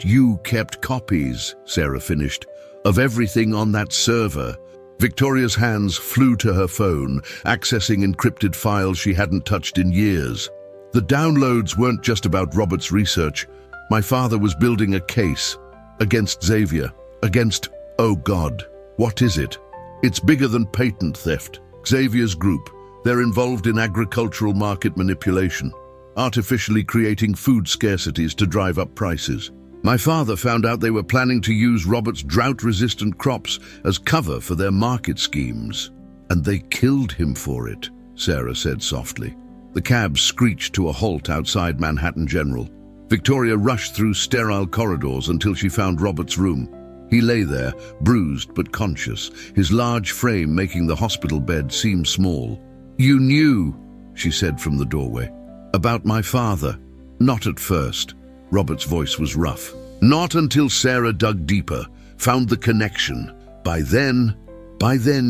Speaker 1: you kept copies, Sarah finished, of everything on that server. Victoria's hands flew to her phone, accessing encrypted files she hadn't touched in years. The downloads weren't just about Robert's research. My father was building a case against Xavier, against, oh God, what is it? It's bigger than patent theft. Xavier's group, they're involved in agricultural market manipulation, artificially creating food scarcities to drive up prices. My father found out they were planning to use Robert's drought-resistant crops as cover for their market schemes. And they killed him for it, Sarah said softly. The cab screeched to a halt outside Manhattan General. Victoria rushed through sterile corridors until she found Robert's room. He lay there, bruised but conscious, his large frame making the hospital bed seem small. You knew, she said from the doorway, about my father. Not at first. Robert's voice was rough. Not until Sarah dug deeper, found the connection. By then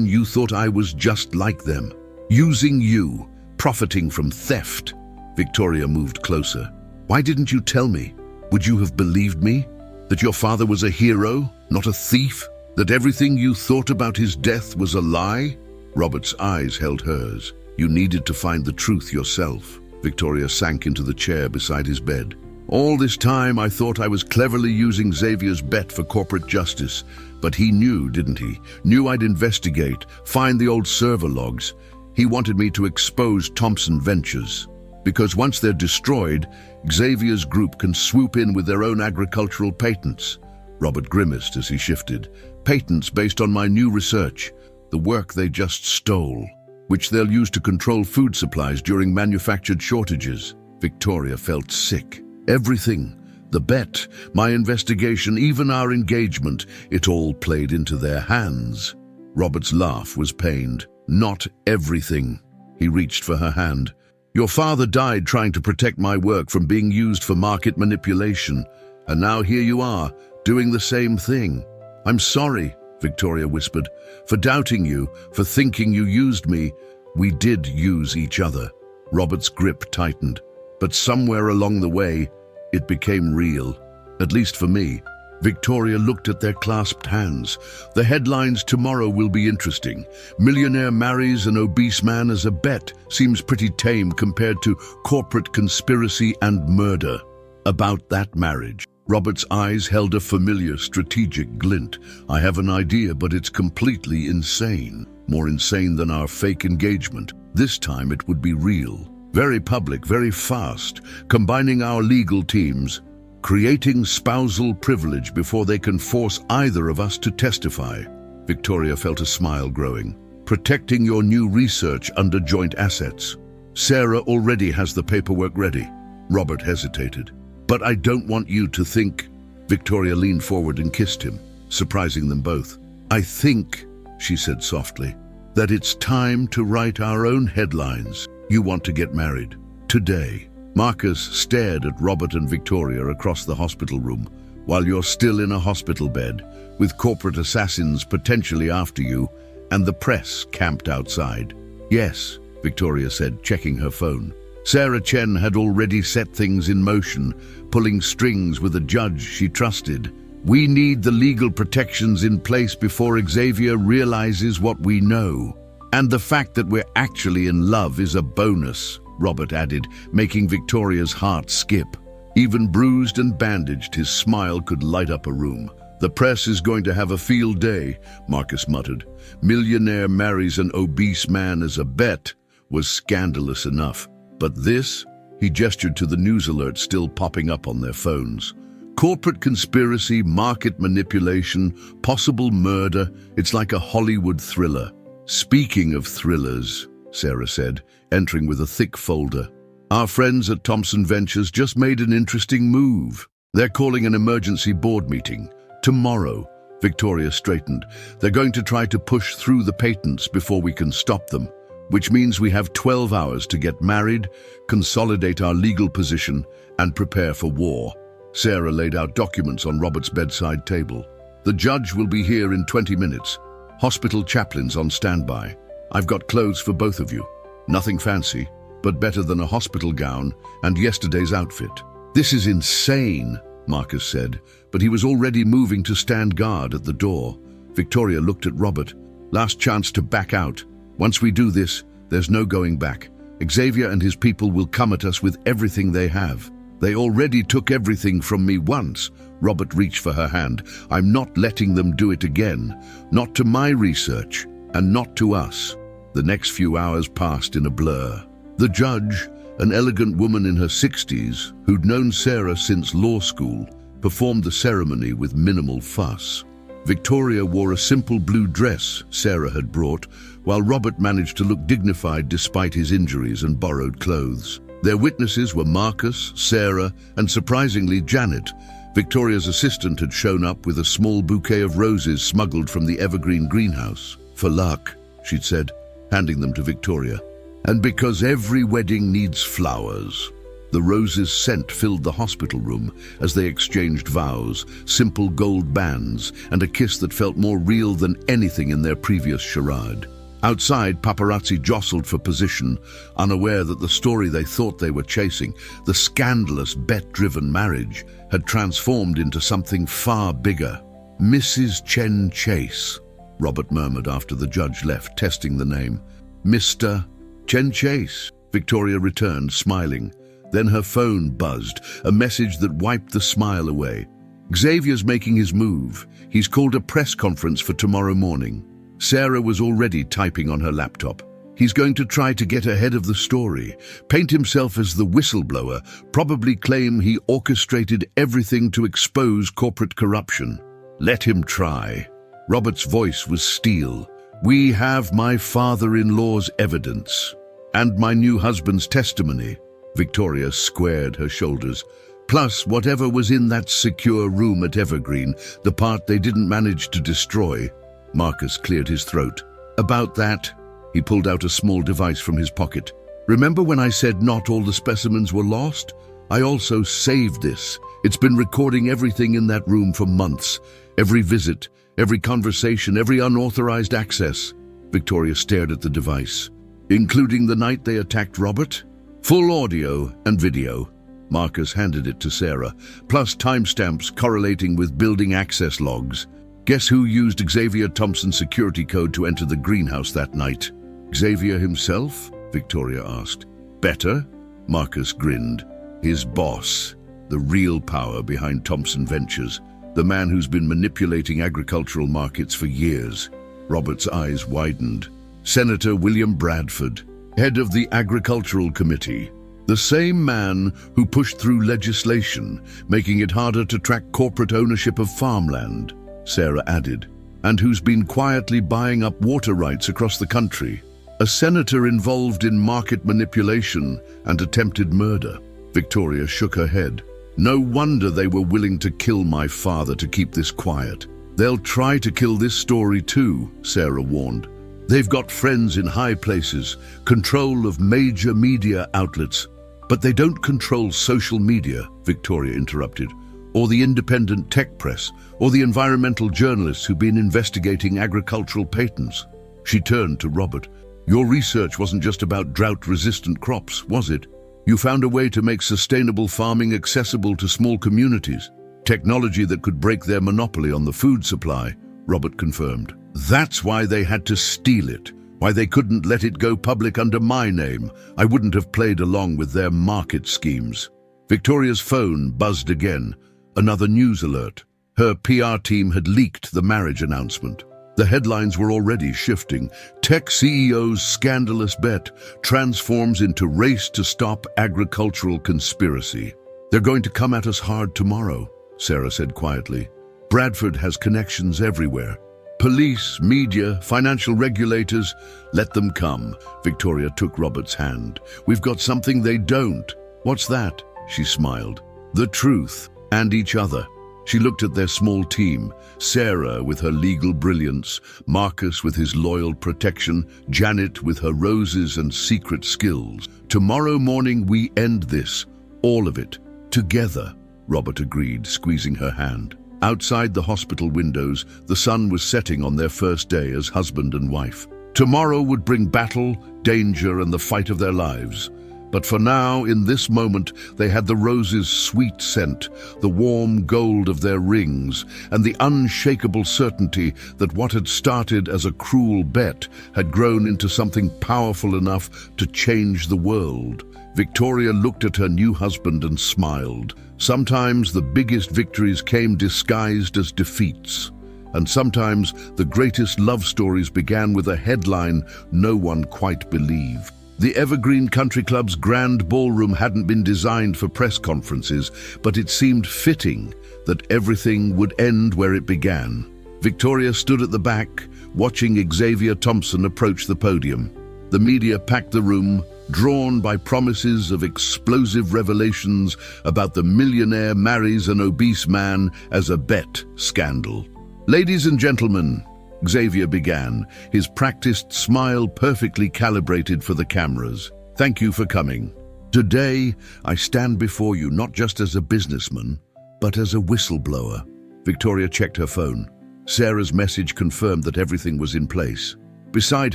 Speaker 1: you thought I was just like them, using you, profiting from theft. Victoria moved closer. Why didn't you tell me? Would you have believed me? That your father was a hero, not a thief? That everything you thought about his death was a lie? Robert's eyes held hers. You needed to find the truth yourself. Victoria sank into the chair beside his bed. All this time I thought I was cleverly using Xavier's bet for corporate justice. But he knew, didn't he? Knew I'd investigate, find the old server logs. He wanted me to expose Thompson Ventures. Because once they're destroyed, Xavier's group can swoop in with their own agricultural patents. Robert grimaced as he shifted. Patents based on my new research. The work they just stole, which they'll use to control food supplies during manufactured shortages. Victoria felt sick. Everything, the bet, my investigation, even our engagement, it all played into their hands. Robert's laugh was pained. Not everything. He reached for her hand. Your father died trying to protect my work from being used for market manipulation, and now here you are, doing the same thing. I'm sorry, Victoria whispered, for doubting you, for thinking you used me. We did use each other. Robert's grip tightened, but somewhere along the way, it became real, at least for me. Victoria looked at their clasped hands. The headlines tomorrow will be interesting. Millionaire marries an obese man as a bet seems pretty tame compared to corporate conspiracy and murder. About that marriage, Robert's eyes held a familiar strategic glint. I have an idea, but it's completely insane. More insane than our fake engagement. This time it would be real. Very public, very fast. Combining our legal teams. Creating spousal privilege before they can force either of us to testify. Victoria felt a smile growing. Protecting your new research under joint assets. Sarah already has the paperwork ready. Robert hesitated. But I don't want you to think... Victoria leaned forward and kissed him, surprising them both. I think, she said softly, that it's time to write our own headlines. You want to get married. Today. Marcus stared at Robert and Victoria across the hospital room. While you're still in a hospital bed, with corporate assassins potentially after you, and the press camped outside. Yes, Victoria said, checking her phone. Sarah Chen had already set things in motion, pulling strings with a judge she trusted. We need the legal protections in place before Xavier realizes what we know. And the fact that we're actually in love is a bonus, Robert added, making Victoria's heart skip. Even bruised and bandaged, his smile could light up a room. The press is going to have a field day, Marcus muttered. Millionaire marries an obese man as a bet was scandalous enough. But this, he gestured to the news alerts still popping up on their phones. Corporate conspiracy, market manipulation, possible murder. It's like a Hollywood thriller. Speaking of thrillers, Sarah said, entering with a thick folder. Our friends at Thompson Ventures just made an interesting move. They're calling an emergency board meeting. Tomorrow, Victoria straightened. They're going to try to push through the patents before we can stop them, which means we have 12 hours to get married, consolidate our legal position, and prepare for war. Sarah laid out documents on Robert's bedside table. The judge will be here in 20 minutes. Hospital chaplains on standby. I've got clothes for both of you. Nothing fancy, but better than a hospital gown and yesterday's outfit. This is insane, Marcus said, but he was already moving to stand guard at the door. Victoria looked at Robert. Last chance to back out. Once we do this, there's no going back. Xavier and his people will come at us with everything they have. They already took everything from me once. Robert reached for her hand. I'm not letting them do it again. Not to my research, and not to us. The next few hours passed in a blur. The judge, an elegant woman in her 60s, who'd known Sarah since law school, performed the ceremony with minimal fuss. Victoria wore a simple blue dress Sarah had brought, while Robert managed to look dignified despite his injuries and borrowed clothes. Their witnesses were Marcus, Sarah, and surprisingly Janet. Victoria's assistant had shown up with a small bouquet of roses smuggled from the evergreen greenhouse. For luck, she'd said, handing them to Victoria. And because every wedding needs flowers. The roses' scent filled the hospital room as they exchanged vows, simple gold bands, and a kiss that felt more real than anything in their previous charade. Outside, paparazzi jostled for position, unaware that the story they thought they were chasing, the scandalous bet-driven marriage, had transformed into something far bigger. Mrs. Chen Chase, Robert murmured after the judge left, testing the name. Mr. Chen Chase, Victoria returned, smiling. Then her phone buzzed, a message that wiped the smile away. Xavier's making his move. He's called a press conference for tomorrow morning. Sarah was already typing on her laptop. He's going to try to get ahead of the story, paint himself as the whistleblower, probably claim he orchestrated everything to expose corporate corruption. Let him try. Robert's voice was steel. We have my father-in-law's evidence and my new husband's testimony. Victoria squared her shoulders. Plus whatever was in that secure room at Evergreen, the part they didn't manage to destroy. Marcus cleared his throat. About that, he pulled out a small device from his pocket. Remember when I said not all the specimens were lost? I also saved this. It's been recording everything in that room for months. Every visit, every conversation, every unauthorized access. Victoria stared at the device. Including the night they attacked Robert? Full audio and video. Marcus handed it to Sarah, plus timestamps correlating with building access logs. Guess who used Xavier Thompson's security code to enter the greenhouse that night? Xavier himself? Victoria asked. Better? Marcus grinned. His boss, the real power behind Thompson Ventures, the man who's been manipulating agricultural markets for years. Robert's eyes widened. Senator William Bradford, head of the Agricultural Committee. The same man who pushed through legislation, making it harder to track corporate ownership of farmland, Sarah added, and who's been quietly buying up water rights across the country. A senator involved in market manipulation and attempted murder. Victoria shook her head. No wonder they were willing to kill my father to keep this quiet. They'll try to kill this story too, Sarah warned. They've got friends in high places, control of major media outlets. But they don't control social media, Victoria interrupted, or the independent tech press, or the environmental journalists who've been investigating agricultural patents. She turned to Robert. Your research wasn't just about drought-resistant crops, was it? You found a way to make sustainable farming accessible to small communities. Technology that could break their monopoly on the food supply, Robert confirmed. That's why they had to steal it, why they couldn't let it go public under my name. I wouldn't have played along with their market schemes. Victoria's phone buzzed again, another news alert. Her PR team had leaked the marriage announcement. The headlines were already shifting. Tech CEO's scandalous bet transforms into race to stop agricultural conspiracy. They're going to come at us hard tomorrow, Sarah said quietly. Bradford has connections everywhere. Police, media, financial regulators, let them come. Victoria took Robert's hand. We've got something they don't. What's that? She smiled. The truth and each other. She looked at their small team, Sarah with her legal brilliance, Marcus with his loyal protection, Janet with her roses and secret skills. Tomorrow morning we end this, all of it, together, Robert agreed, squeezing her hand. Outside the hospital windows, the sun was setting on their first day as husband and wife. Tomorrow would bring battle, danger, and the fight of their lives. But for now, in this moment, they had the rose's sweet scent, the warm gold of their rings, and the unshakable certainty that what had started as a cruel bet had grown into something powerful enough to change the world. Victoria looked at her new husband and smiled. Sometimes the biggest victories came disguised as defeats, and sometimes the greatest love stories began with a headline no one quite believed. The Evergreen Country Club's grand ballroom hadn't been designed for press conferences, but it seemed fitting that everything would end where it began. Victoria stood at the back, watching Xavier Thompson approach the podium. The media packed the room, drawn by promises of explosive revelations about the Millionaire Marries an Obese Man as a bet scandal. Ladies and gentlemen, Xavier began, his practiced smile perfectly calibrated for the cameras. Thank you for coming. Today, I stand before you not just as a businessman, but as a whistleblower. Victoria checked her phone. Sarah's message confirmed that everything was in place. Beside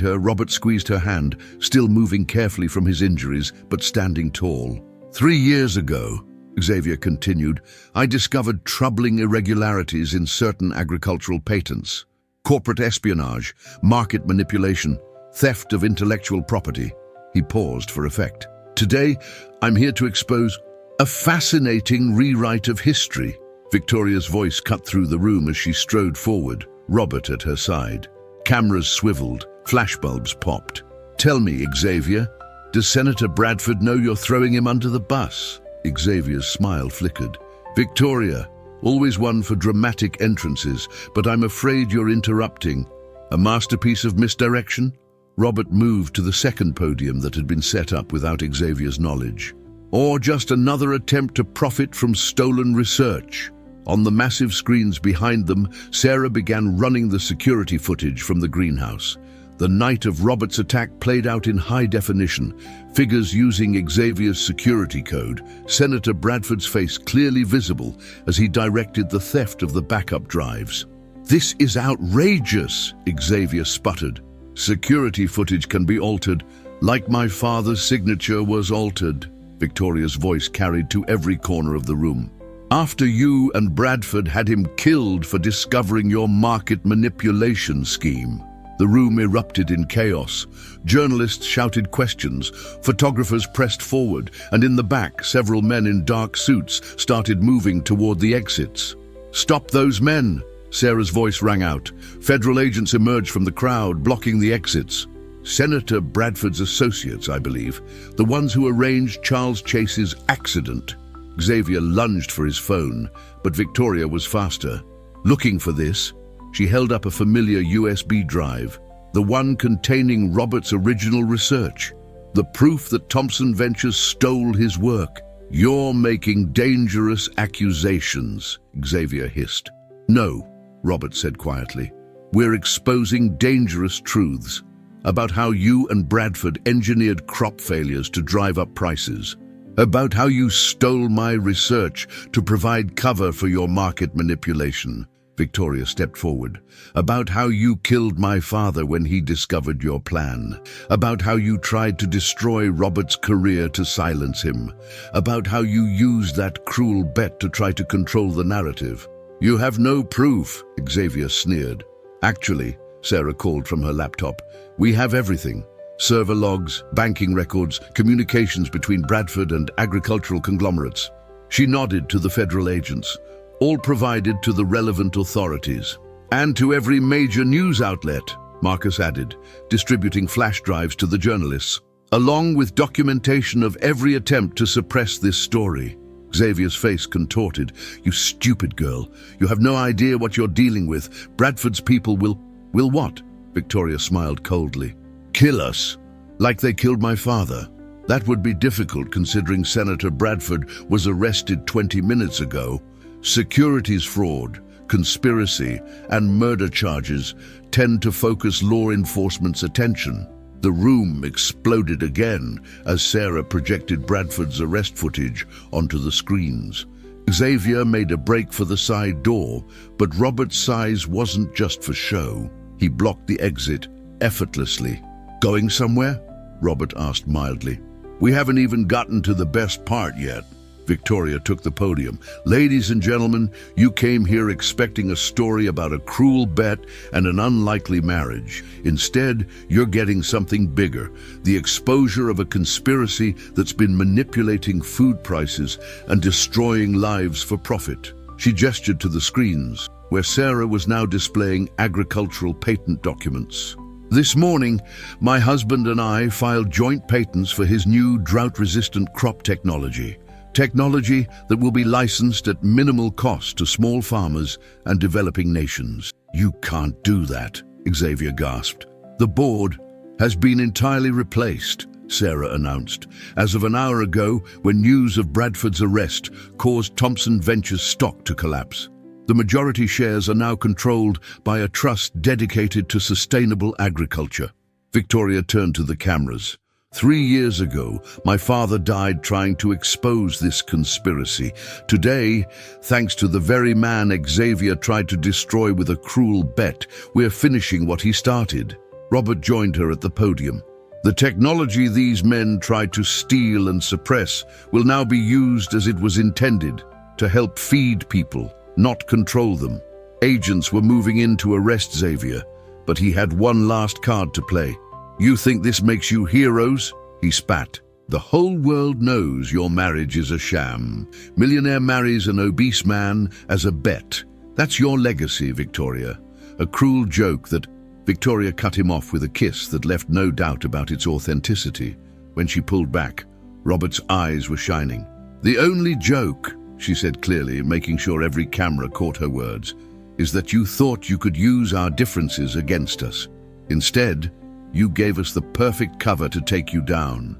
Speaker 1: her, Robert squeezed her hand, still moving carefully from his injuries, but standing tall. 3 years ago, Xavier continued, I discovered troubling irregularities in certain agricultural patents. Corporate espionage, market manipulation, theft of intellectual property. He paused for effect. Today, I'm here to expose a fascinating rewrite of history. Victoria's voice cut through the room as she strode forward, Robert at her side. Cameras swiveled, flashbulbs popped. Tell me, Xavier, does Senator Bradford know you're throwing him under the bus? Xavier's smile flickered. Victoria, always one for dramatic entrances, but I'm afraid you're interrupting. A masterpiece of misdirection? Robert moved to the second podium that had been set up without Xavier's knowledge. Or just another attempt to profit from stolen research? On the massive screens behind them, Sarah began running the security footage from the greenhouse. The night of Robert's attack played out in high definition, figures using Xavier's security code, Senator Bradford's face clearly visible as he directed the theft of the backup drives. This is outrageous, Xavier sputtered. Security footage can be altered, like my father's signature was altered, Victoria's voice carried to every corner of the room. After you and Bradford had him killed for discovering your market manipulation scheme. The room erupted in chaos. Journalists shouted questions, photographers pressed forward, and in the back, several men in dark suits started moving toward the exits. Stop those men, Sarah's voice rang out. Federal agents emerged from the crowd, blocking the exits. Senator Bradford's associates, I believe, the ones who arranged Charles Chase's accident. Xavier lunged for his phone, but Victoria was faster. Looking for this, she held up a familiar USB drive, the one containing Robert's original research, the proof that Thompson Ventures stole his work. You're making dangerous accusations, Xavier hissed. No, Robert said quietly. We're exposing dangerous truths about how you and Bradford engineered crop failures to drive up prices, about how you stole my research to provide cover for your market manipulation. Victoria stepped forward. About how you killed my father when he discovered your plan. About how you tried to destroy Robert's career to silence him. About how you used that cruel bet to try to control the narrative. You have no proof, Xavier sneered. Actually, Sarah called from her laptop, we have everything. Server logs, banking records, communications between Bradford and agricultural conglomerates. She nodded to the federal agents, all provided to the relevant authorities. And to every major news outlet, Marcus added, distributing flash drives to the journalists, along with documentation of every attempt to suppress this story. Xavier's face contorted. You stupid girl. You have no idea what you're dealing with. Bradford's people will what? Victoria smiled coldly. Kill us, like they killed my father. That would be difficult considering Senator Bradford was arrested 20 minutes ago. Securities fraud, conspiracy, and murder charges tend to focus law enforcement's attention. The room exploded again as Sarah projected Bradford's arrest footage onto the screens. Xavier made a break for the side door, but Robert's size wasn't just for show. He blocked the exit effortlessly. Going somewhere? Robert asked mildly. We haven't even gotten to the best part yet. Victoria took the podium. Ladies and gentlemen, you came here expecting a story about a cruel bet and an unlikely marriage. Instead, you're getting something bigger, the exposure of a conspiracy that's been manipulating food prices and destroying lives for profit. She gestured to the screens, where Sarah was now displaying agricultural patent documents. This morning, my husband and I filed joint patents for his new drought-resistant crop technology. Technology that will be licensed at minimal cost to small farmers and developing nations. You can't do that, Xavier gasped. The board has been entirely replaced, Sarah announced, as of an hour ago when news of Bradford's arrest caused Thompson Ventures stock to collapse. The majority shares are now controlled by a trust dedicated to sustainable agriculture. Victoria turned to the cameras. 3 years ago, my father died trying to expose this conspiracy. Today, thanks to the very man Xavier tried to destroy with a cruel bet, we're finishing what he started. Robert joined her at the podium. The technology these men tried to steal and suppress will now be used as it was intended, to help feed people, not control them. Agents were moving in to arrest Xavier, but he had one last card to play. You think this makes you heroes? He spat. The whole world knows your marriage is a sham. Millionaire marries an obese man as a bet. That's your legacy, Victoria. A cruel joke that Victoria cut him off with a kiss that left no doubt about its authenticity. When she pulled back, Robert's eyes were shining. The only joke, she said clearly, making sure every camera caught her words, is that you thought you could use our differences against us. Instead, you gave us the perfect cover to take you down.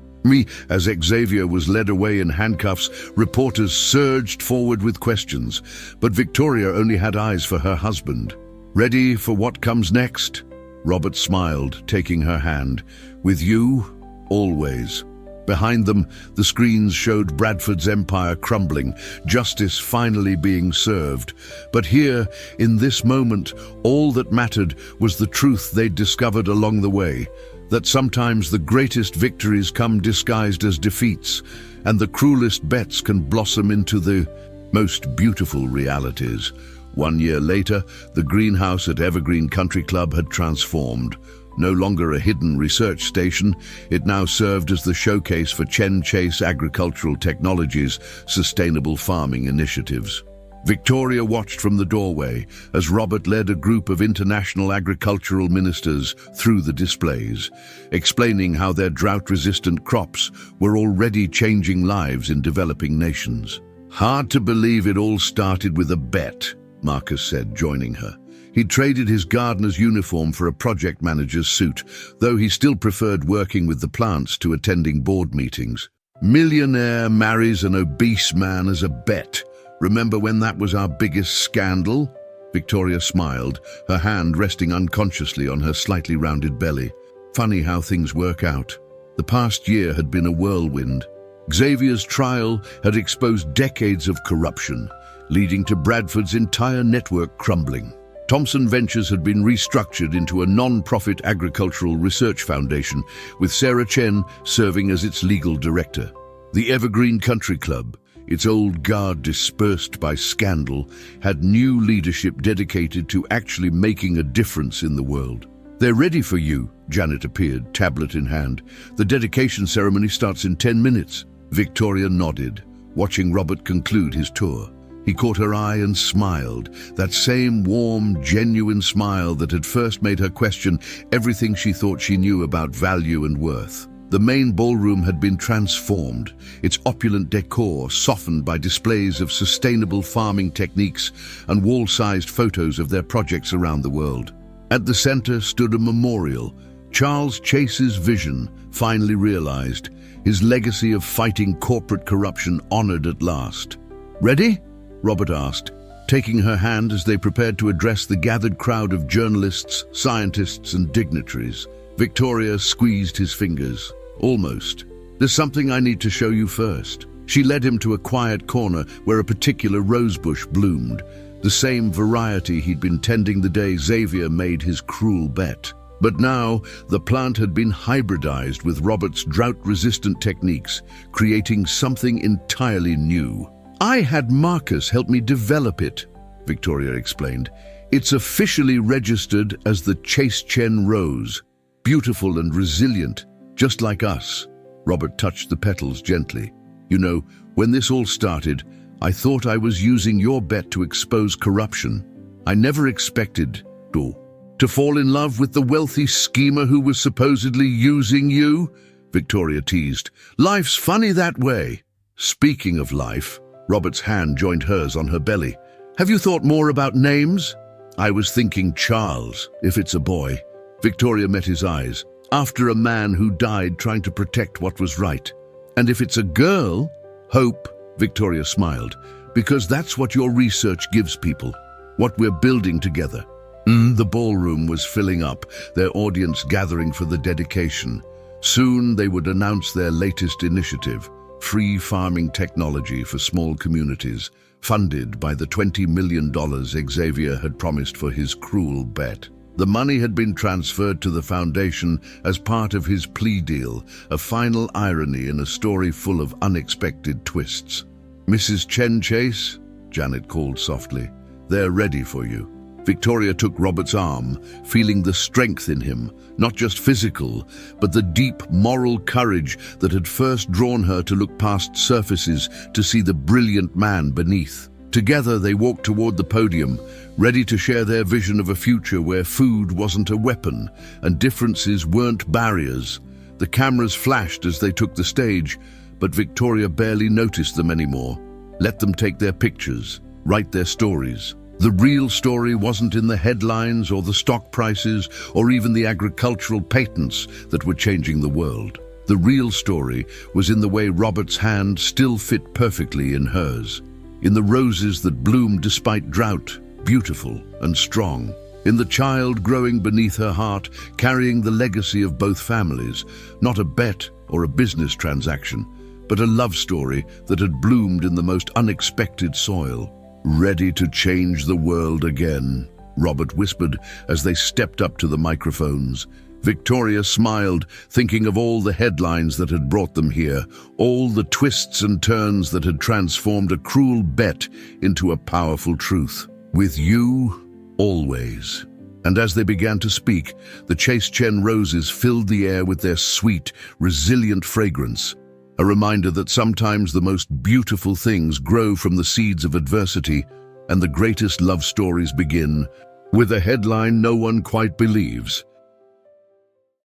Speaker 1: As Xavier was led away in handcuffs, reporters surged forward with questions, but Victoria only had eyes for her husband. Ready for what comes next? Robert smiled, taking her hand. With you, always. Behind them, the screens showed Bradford's empire crumbling, justice finally being served. But here, in this moment, all that mattered was the truth they'd discovered along the way, that sometimes the greatest victories come disguised as defeats, and the cruelest bets can blossom into the most beautiful realities. 1 year later, the greenhouse at Evergreen Country Club had transformed. No longer a hidden research station, it now served as the showcase for Chen Chase Agricultural Technologies' sustainable farming initiatives. Victoria watched from the doorway as Robert led a group of international agricultural ministers through the displays, explaining how their drought-resistant crops were already changing lives in developing nations. Hard to believe it all started with a bet, Marcus said, joining her. He traded his gardener's uniform for a project manager's suit, though he still preferred working with the plants to attending board meetings. Millionaire marries an obese man as a bet. Remember when that was our biggest scandal? Victoria smiled, her hand resting unconsciously on her slightly rounded belly. Funny how things work out. The past year had been a whirlwind. Xavier's trial had exposed decades of corruption, leading to Bradford's entire network crumbling. Thomson Ventures had been restructured into a non-profit agricultural research foundation, with Sarah Chen serving as its legal director. The Evergreen Country Club, its old guard dispersed by scandal, had new leadership dedicated to actually making a difference in the world. "They're ready for you," Janet appeared, tablet in hand. "The dedication ceremony starts in 10 minutes. Victoria nodded, watching Robert conclude his tour. He caught her eye and smiled, that same warm, genuine smile that had first made her question everything she thought she knew about value and worth. The main ballroom had been transformed, its opulent decor softened by displays of sustainable farming techniques and wall-sized photos of their projects around the world. At the center stood a memorial, Charles Chase's vision finally realized, his legacy of fighting corporate corruption honored at last. "Ready?" Robert asked, taking her hand as they prepared to address the gathered crowd of journalists, scientists, and dignitaries. Victoria squeezed his fingers. "Almost. There's something I need to show you first." She led him to a quiet corner where a particular rosebush bloomed, the same variety he'd been tending the day Xavier made his cruel bet. But now, the plant had been hybridized with Robert's drought-resistant techniques, creating something entirely new. "I had Marcus help me develop it," Victoria explained. "It's officially registered as the Chase Chen Rose, beautiful and resilient, just like us." Robert touched the petals gently. "You know, when this all started, I thought I was using your bet to expose corruption. I never expected to fall in love with the wealthy schemer who was supposedly using you," Victoria teased. "Life's funny that way." "Speaking of life," Robert's hand joined hers on her belly. "Have you thought more about names?" "I was thinking Charles, if it's a boy." Victoria met his eyes. "After a man who died trying to protect what was right. And if it's a girl, Hope," Victoria smiled, "because that's what your research gives people, what we're building together." The ballroom was filling up, their audience gathering for the dedication. Soon they would announce their latest initiative, free farming technology for small communities, funded by the $20 million Xavier had promised for his cruel bet. The money had been transferred to the foundation as part of his plea deal, a final irony in a story full of unexpected twists. "Mrs. Chen Chase," Janet called softly, "they're ready for you." Victoria took Robert's arm, feeling the strength in him, not just physical, but the deep moral courage that had first drawn her to look past surfaces to see the brilliant man beneath. Together they walked toward the podium, ready to share their vision of a future where food wasn't a weapon and differences weren't barriers. The cameras flashed as they took the stage, but Victoria barely noticed them anymore. Let them take their pictures, write their stories. The real story wasn't in the headlines or the stock prices or even the agricultural patents that were changing the world. The real story was in the way Robert's hand still fit perfectly in hers, in the roses that bloomed despite drought, beautiful and strong, in the child growing beneath her heart, carrying the legacy of both families, not a bet or a business transaction, but a love story that had bloomed in the most unexpected soil. "Ready to change the world again," Robert whispered as they stepped up to the microphones. Victoria smiled, thinking of all the headlines that had brought them here, all the twists and turns that had transformed a cruel bet into a powerful truth. "With you, always." And as they began to speak, the Chase Chen roses filled the air with their sweet, resilient fragrance. A reminder that sometimes the most beautiful things grow from the seeds of adversity, and the greatest love stories begin with a headline no one quite believes.